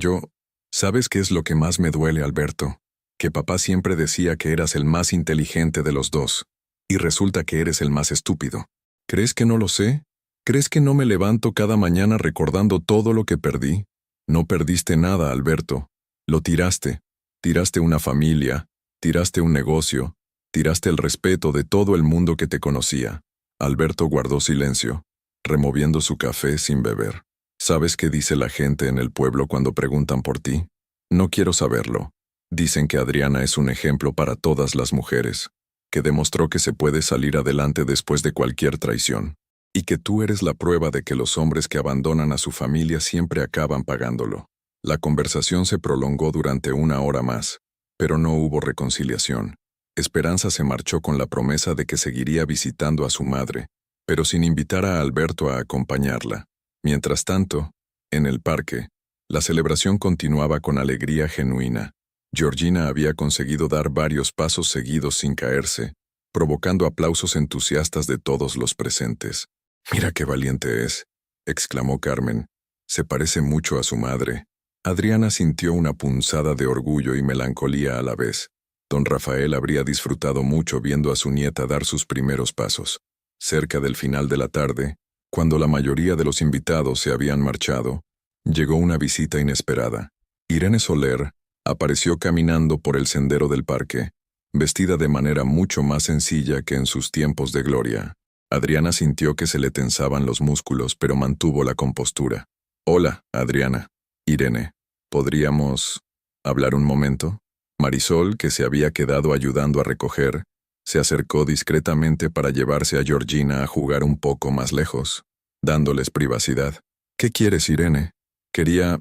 [SPEAKER 1] ¿sabes qué es lo que más me duele, Alberto? Que papá siempre decía que eras el más inteligente de los dos, y resulta que eres el más estúpido. ¿Crees que no lo sé? ¿Crees que no me levanto cada mañana recordando todo lo que perdí? No perdiste nada, Alberto. Lo tiraste. Tiraste una familia, tiraste un negocio, tiraste el respeto de todo el mundo que te conocía». Alberto guardó silencio, removiendo su café sin beber. «¿Sabes qué dice la gente en el pueblo cuando preguntan por ti?» «No quiero saberlo. Dicen que Adriana es un ejemplo para todas las mujeres, que demostró que se puede salir adelante después de cualquier traición, y que tú eres la prueba de que los hombres que abandonan a su familia siempre acaban pagándolo». La conversación se prolongó durante 1 hora más, pero no hubo reconciliación. Esperanza se marchó con la promesa de que seguiría visitando a su madre, pero sin invitar a Alberto a acompañarla. Mientras tanto, en el parque, la celebración continuaba con alegría genuina. Georgina había conseguido dar varios pasos seguidos sin caerse, provocando aplausos entusiastas de todos los presentes. «Mira qué valiente es», exclamó Carmen. «Se parece mucho a su madre». Adriana sintió una punzada de orgullo y melancolía a la vez. Don Rafael habría disfrutado mucho viendo a su nieta dar sus primeros pasos. Cerca del final de la tarde, cuando la mayoría de los invitados se habían marchado, llegó una visita inesperada. Irene Soler apareció caminando por el sendero del parque, vestida de manera mucho más sencilla que en sus tiempos de gloria. Adriana sintió que se le tensaban los músculos, pero mantuvo la compostura. «Hola, Adriana». «Irene, ¿podríamos hablar un momento?» Marisol, que se había quedado ayudando a recoger, se acercó discretamente para llevarse a Georgina a jugar un poco más lejos, dándoles privacidad. «¿Qué quieres, Irene?» Quería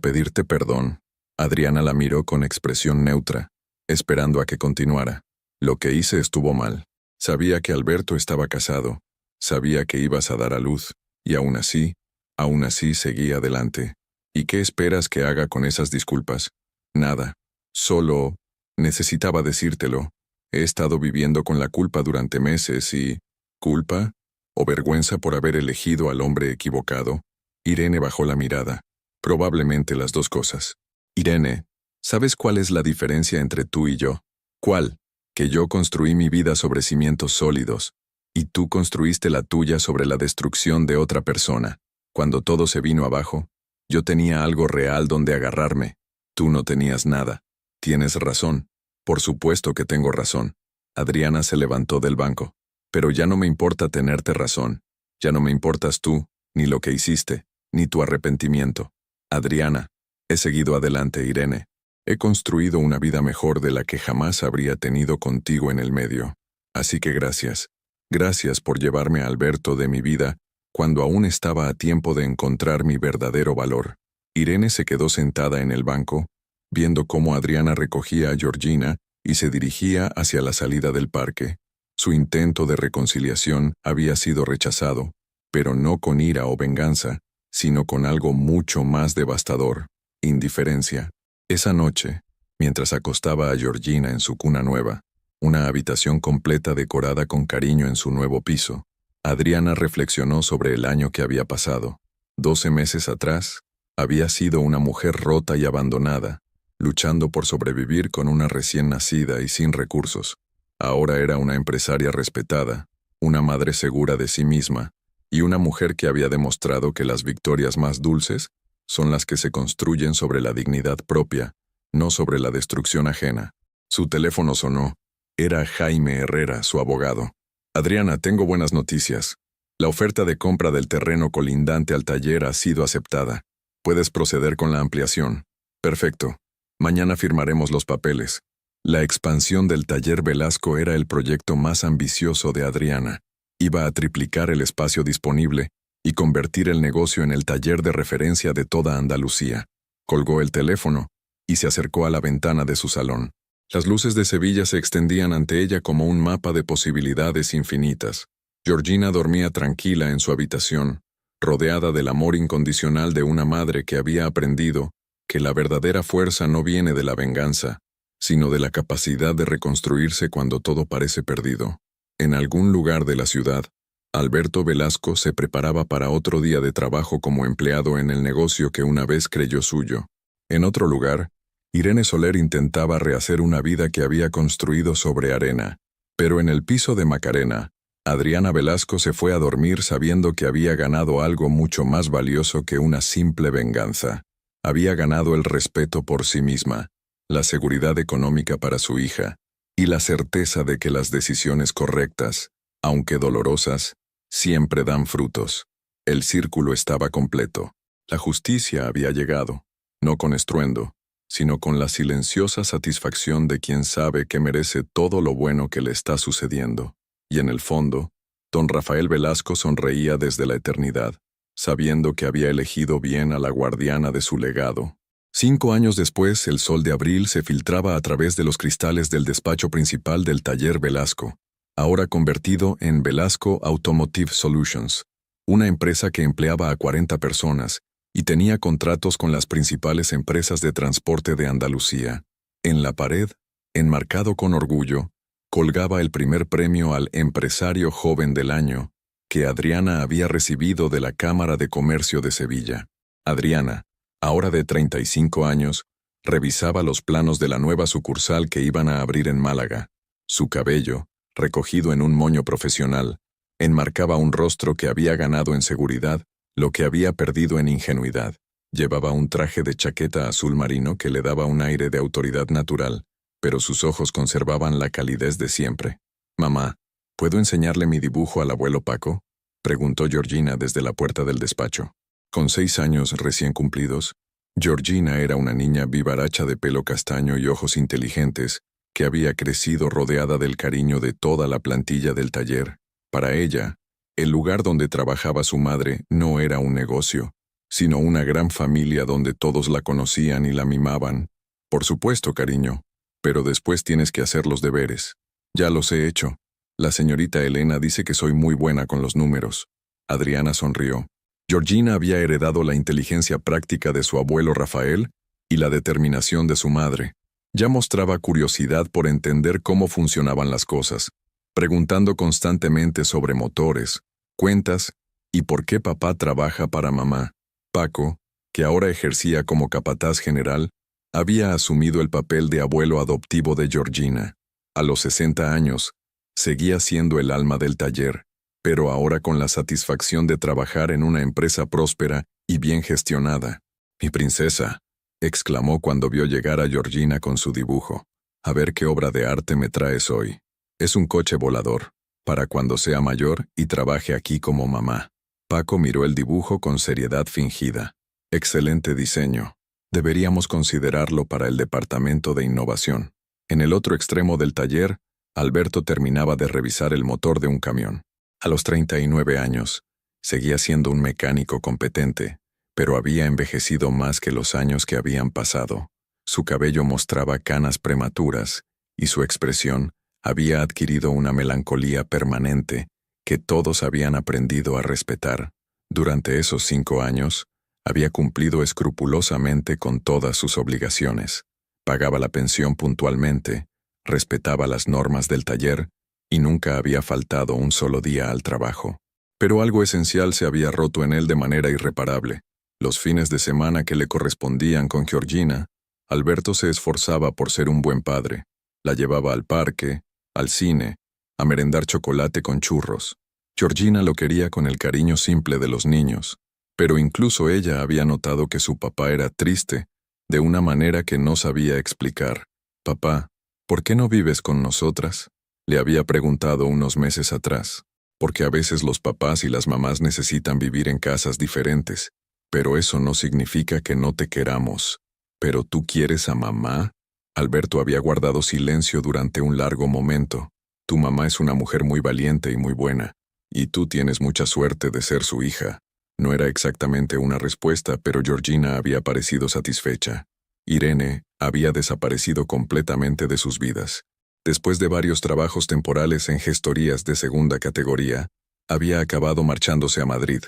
[SPEAKER 1] pedirte perdón». Adriana la miró con expresión neutra, esperando a que continuara. «Lo que hice estuvo mal. Sabía que Alberto estaba casado, sabía que ibas a dar a luz, y aún así seguí adelante. ¿Y qué esperas que haga con esas disculpas? Nada. Solo necesitaba decírtelo. He estado viviendo con la culpa durante meses y... ¿Culpa? ¿O vergüenza por haber elegido al hombre equivocado?» Irene bajó la mirada. «Probablemente las dos cosas». «Irene, ¿sabes cuál es la diferencia entre tú y yo?» «¿Cuál?» «Que yo construí mi vida sobre cimientos sólidos, y tú construiste la tuya sobre la destrucción de otra persona. Cuando todo se vino abajo, yo tenía algo real donde agarrarme. Tú no tenías nada. Tienes razón. Por supuesto que tengo razón». Adriana se levantó del banco. «Pero ya no me importa tenerte razón. Ya no me importas tú, ni lo que hiciste, ni tu arrepentimiento. Adriana, he seguido adelante, Irene. He construido una vida mejor de la que jamás habría tenido contigo en el medio. Así que gracias. Gracias por llevarme a Alberto de mi vida cuando aún estaba a tiempo de encontrar mi verdadero valor». Irene se quedó sentada en el banco, viendo cómo Adriana recogía a Georgina y se dirigía hacia la salida del parque. Su intento de reconciliación había sido rechazado, pero no con ira o venganza, sino con algo mucho más devastador: indiferencia. Esa noche, mientras acostaba a Georgina en su cuna nueva, una habitación completa decorada con cariño en su nuevo piso, Adriana reflexionó sobre el año que había pasado. 12 meses atrás, había sido una mujer rota y abandonada, luchando por sobrevivir con una recién nacida y sin recursos. Ahora era una empresaria respetada, una madre segura de sí misma, y una mujer que había demostrado que las victorias más dulces son las que se construyen sobre la dignidad propia, no sobre la destrucción ajena. Su teléfono sonó. Era Jaime Herrera, su abogado. «Adriana, tengo buenas noticias. La oferta de compra del terreno colindante al taller ha sido aceptada. Puedes proceder con la ampliación». «Perfecto. Mañana firmaremos los papeles». La expansión del taller Velasco era el proyecto más ambicioso de Adriana. Iba a triplicar el espacio disponible y convertir el negocio en el taller de referencia de toda Andalucía. Colgó el teléfono y se acercó a la ventana de su salón. Las luces de Sevilla se extendían ante ella como un mapa de posibilidades infinitas. Georgina dormía tranquila en su habitación, rodeada del amor incondicional de una madre que había aprendido que la verdadera fuerza no viene de la venganza, sino de la capacidad de reconstruirse cuando todo parece perdido. En algún lugar de la ciudad, Alberto Velasco se preparaba para otro día de trabajo como empleado en el negocio que una vez creyó suyo. En otro lugar, Irene Soler intentaba rehacer una vida que había construido sobre arena. Pero en el piso de Macarena, Adriana Velasco se fue a dormir sabiendo que había ganado algo mucho más valioso que una simple venganza. Había ganado el respeto por sí misma, la seguridad económica para su hija, y la certeza de que las decisiones correctas, aunque dolorosas, siempre dan frutos. El círculo estaba completo. La justicia había llegado, no con estruendo, sino con la silenciosa satisfacción de quien sabe que merece todo lo bueno que le está sucediendo. Y en el fondo, don Rafael Velasco sonreía desde la eternidad, sabiendo que había elegido bien a la guardiana de su legado. 5 años después, el sol de abril se filtraba a través de los cristales del despacho principal del taller Velasco, ahora convertido en Velasco Automotive Solutions, una empresa que empleaba a 40 personas y tenía contratos con las principales empresas de transporte de Andalucía. En la pared, enmarcado con orgullo, colgaba el primer premio al Empresario Joven del Año, que Adriana había recibido de la Cámara de Comercio de Sevilla. Adriana, ahora de 35 años, revisaba los planos de la nueva sucursal que iban a abrir en Málaga. Su cabello, recogido en un moño profesional, enmarcaba un rostro que había ganado en seguridad lo que había perdido en ingenuidad. Llevaba un traje de chaqueta azul marino que le daba un aire de autoridad natural, pero sus ojos conservaban la calidez de siempre. «Mamá, ¿puedo enseñarle mi dibujo al abuelo Paco?», preguntó Georgina desde la puerta del despacho. Con 6 años recién cumplidos, Georgina era una niña vivaracha de pelo castaño y ojos inteligentes, que había crecido rodeada del cariño de toda la plantilla del taller. Para ella, el lugar donde trabajaba su madre no era un negocio, sino una gran familia donde todos la conocían y la mimaban. «Por supuesto, cariño, pero después tienes que hacer los deberes». «Ya los he hecho. La señorita Elena dice que soy muy buena con los números». Adriana sonrió. Georgina había heredado la inteligencia práctica de su abuelo Rafael y la determinación de su madre. Ya mostraba curiosidad por entender cómo funcionaban las cosas, preguntando constantemente sobre motores, cuentas y por qué papá trabaja para mamá. Paco, que ahora ejercía como capataz general, había asumido el papel de abuelo adoptivo de Georgina. A los 60 años, seguía siendo el alma del taller, pero ahora con la satisfacción de trabajar en una empresa próspera y bien gestionada. «Mi princesa», exclamó cuando vio llegar a Georgina con su dibujo. «A ver qué obra de arte me traes hoy». «Es un coche volador, para cuando sea mayor y trabaje aquí como mamá». Paco miró el dibujo con seriedad fingida. «Excelente diseño. Deberíamos considerarlo para el departamento de innovación». En el otro extremo del taller, Alberto terminaba de revisar el motor de un camión. A los 39 años, seguía siendo un mecánico competente, pero había envejecido más que los años que habían pasado. Su cabello mostraba canas prematuras, y su expresión había adquirido una melancolía permanente que todos habían aprendido a respetar. Durante esos 5 años, había cumplido escrupulosamente con todas sus obligaciones. Pagaba la pensión puntualmente, respetaba las normas del taller y nunca había faltado un solo día al trabajo. Pero algo esencial se había roto en él de manera irreparable. Los fines de semana que le correspondían con Georgina, Alberto se esforzaba por ser un buen padre. La llevaba al parque, al cine, a merendar chocolate con churros. Georgina lo quería con el cariño simple de los niños, pero incluso ella había notado que su papá era triste, de una manera que no sabía explicar. «Papá, ¿por qué no vives con nosotras?», le había preguntado unos meses atrás. «Porque a veces los papás y las mamás necesitan vivir en casas diferentes, pero eso no significa que no te queramos». «¿Pero tú quieres a mamá?». Alberto había guardado silencio durante un largo momento. «Tu mamá es una mujer muy valiente y muy buena, y tú tienes mucha suerte de ser su hija». No era exactamente una respuesta, pero Georgina había parecido satisfecha. Irene había desaparecido completamente de sus vidas. Después de varios trabajos temporales en gestorías de segunda categoría, había acabado marchándose a Madrid,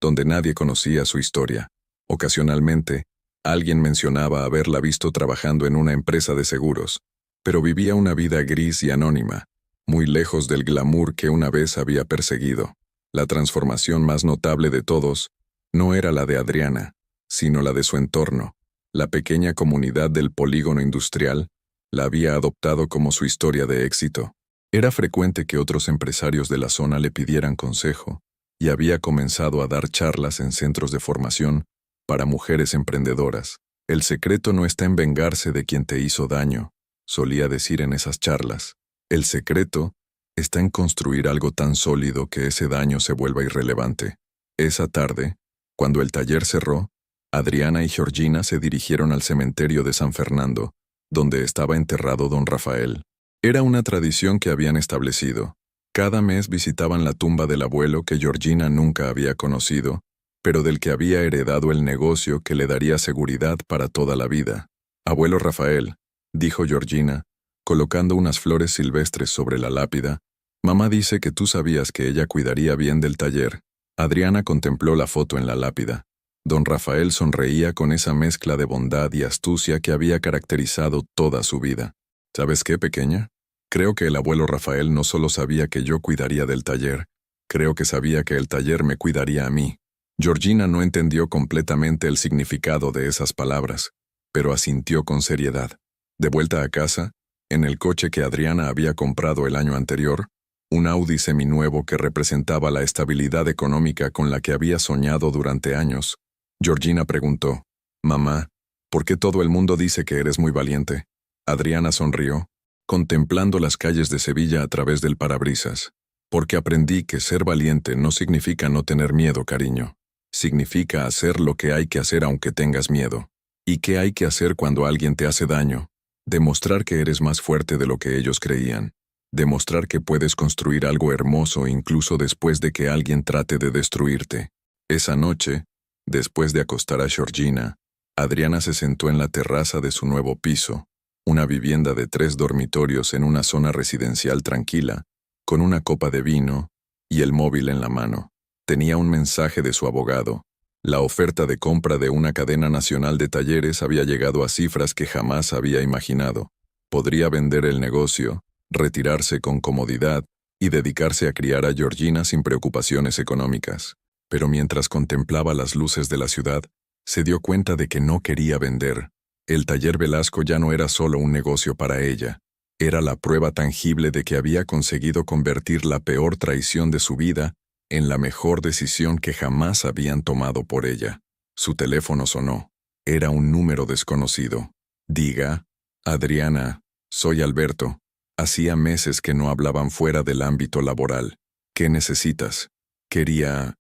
[SPEAKER 1] donde nadie conocía su historia. Ocasionalmente, alguien mencionaba haberla visto trabajando en una empresa de seguros, pero vivía una vida gris y anónima, muy lejos del glamour que una vez había perseguido. La transformación más notable de todos no era la de Adriana, sino la de su entorno. La pequeña comunidad del polígono industrial la había adoptado como su historia de éxito. Era frecuente que otros empresarios de la zona le pidieran consejo, y había comenzado a dar charlas en centros de formación para mujeres emprendedoras. «El secreto no está en vengarse de quien te hizo daño», solía decir en esas charlas. «El secreto está en construir algo tan sólido que ese daño se vuelva irrelevante». Esa tarde, cuando el taller cerró, Adriana y Georgina se dirigieron al cementerio de San Fernando, donde estaba enterrado don Rafael. Era una tradición que habían establecido. Cada mes visitaban la tumba del abuelo que Georgina nunca había conocido, pero del que había heredado el negocio que le daría seguridad para toda la vida. «Abuelo Rafael», dijo Georgina, colocando unas flores silvestres sobre la lápida, «mamá dice que tú sabías que ella cuidaría bien del taller». Adriana contempló la foto en la lápida. Don Rafael sonreía con esa mezcla de bondad y astucia que había caracterizado toda su vida. «¿Sabes qué, pequeña? Creo que el abuelo Rafael no solo sabía que yo cuidaría del taller, creo que sabía que el taller me cuidaría a mí». Georgina no entendió completamente el significado de esas palabras, pero asintió con seriedad. De vuelta a casa, en el coche que Adriana había comprado el año anterior, un Audi seminuevo que representaba la estabilidad económica con la que había soñado durante años, Georgina preguntó, «Mamá, ¿por qué todo el mundo dice que eres muy valiente?» Adriana sonrió, contemplando las calles de Sevilla a través del parabrisas. «Porque aprendí que ser valiente no significa no tener miedo, cariño. Significa hacer lo que hay que hacer aunque tengas miedo. ¿Y qué hay que hacer cuando alguien te hace daño? Demostrar que eres más fuerte de lo que ellos creían. Demostrar que puedes construir algo hermoso incluso después de que alguien trate de destruirte». Esa noche, después de acostar a Georgina, Adriana se sentó en la terraza de su nuevo piso, una vivienda de 3 dormitorios en una zona residencial tranquila, con una copa de vino y el móvil en la mano. Tenía un mensaje de su abogado. La oferta de compra de una cadena nacional de talleres había llegado a cifras que jamás había imaginado. Podría vender el negocio, retirarse con comodidad y dedicarse a criar a Georgina sin preocupaciones económicas. Pero mientras contemplaba las luces de la ciudad, se dio cuenta de que no quería vender. El taller Velasco ya no era solo un negocio para ella. Era la prueba tangible de que había conseguido convertir la peor traición de su vida en la mejor decisión que jamás habían tomado por ella. Su teléfono sonó. Era un número desconocido. «Diga, Adriana, soy Alberto. Hacía meses que no hablaban fuera del ámbito laboral. ¿Qué necesitas? Quería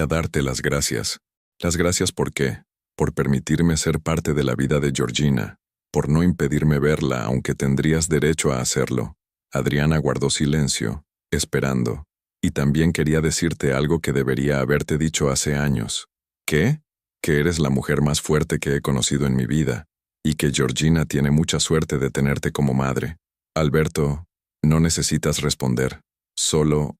[SPEAKER 1] darte las gracias». «¿Las gracias por qué?» «Por permitirme ser parte de la vida de Georgina, por no impedirme verla aunque tendrías derecho a hacerlo». Adriana guardó silencio, esperando. «Y también quería decirte algo que debería haberte dicho hace años». «¿Qué?» «Que eres la mujer más fuerte que he conocido en mi vida, y que Georgina tiene mucha suerte de tenerte como madre». «Alberto, no necesitas responder. Solo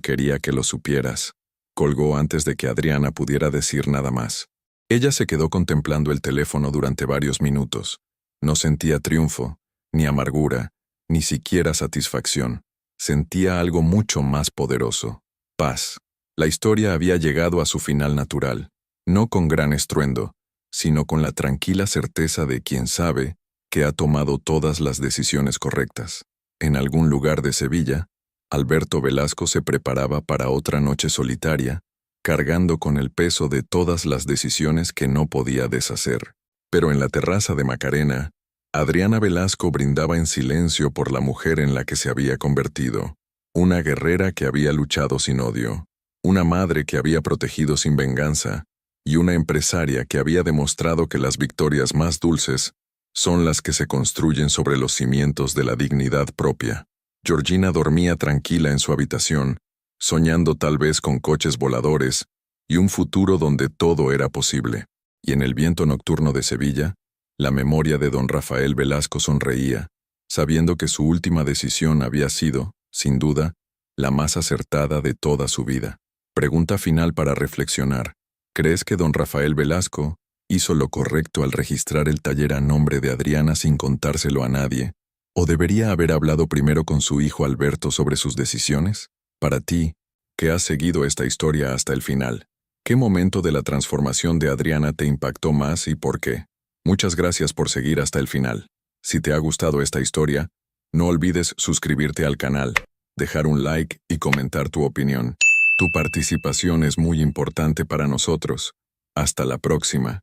[SPEAKER 1] quería que lo supieras». Colgó antes de que Adriana pudiera decir nada más. Ella se quedó contemplando el teléfono durante varios minutos. No sentía triunfo, ni amargura, ni siquiera satisfacción. Sentía algo mucho más poderoso: paz. La historia había llegado a su final natural, no con gran estruendo, sino con la tranquila certeza de quien sabe que ha tomado todas las decisiones correctas. En algún lugar de Sevilla, Alberto Velasco se preparaba para otra noche solitaria, cargando con el peso de todas las decisiones que no podía deshacer. Pero en la terraza de Macarena, Adriana Velasco brindaba en silencio por la mujer en la que se había convertido, una guerrera que había luchado sin odio, una madre que había protegido sin venganza, y una empresaria que había demostrado que las victorias más dulces son las que se construyen sobre los cimientos de la dignidad propia. Georgina dormía tranquila en su habitación, soñando tal vez con coches voladores y un futuro donde todo era posible. Y en el viento nocturno de Sevilla, la memoria de don Rafael Velasco sonreía, sabiendo que su última decisión había sido, sin duda, la más acertada de toda su vida. Pregunta final para reflexionar. ¿Crees que don Rafael Velasco hizo lo correcto al registrar el taller a nombre de Adriana sin contárselo a nadie? ¿O debería haber hablado primero con su hijo Alberto sobre sus decisiones? Para ti, que has seguido esta historia hasta el final, ¿qué momento de la transformación de Adriana te impactó más y por qué? Muchas gracias por seguir hasta el final. Si te ha gustado esta historia, no olvides suscribirte al canal, dejar un like y comentar tu opinión. Tu participación es muy importante para nosotros. Hasta la próxima.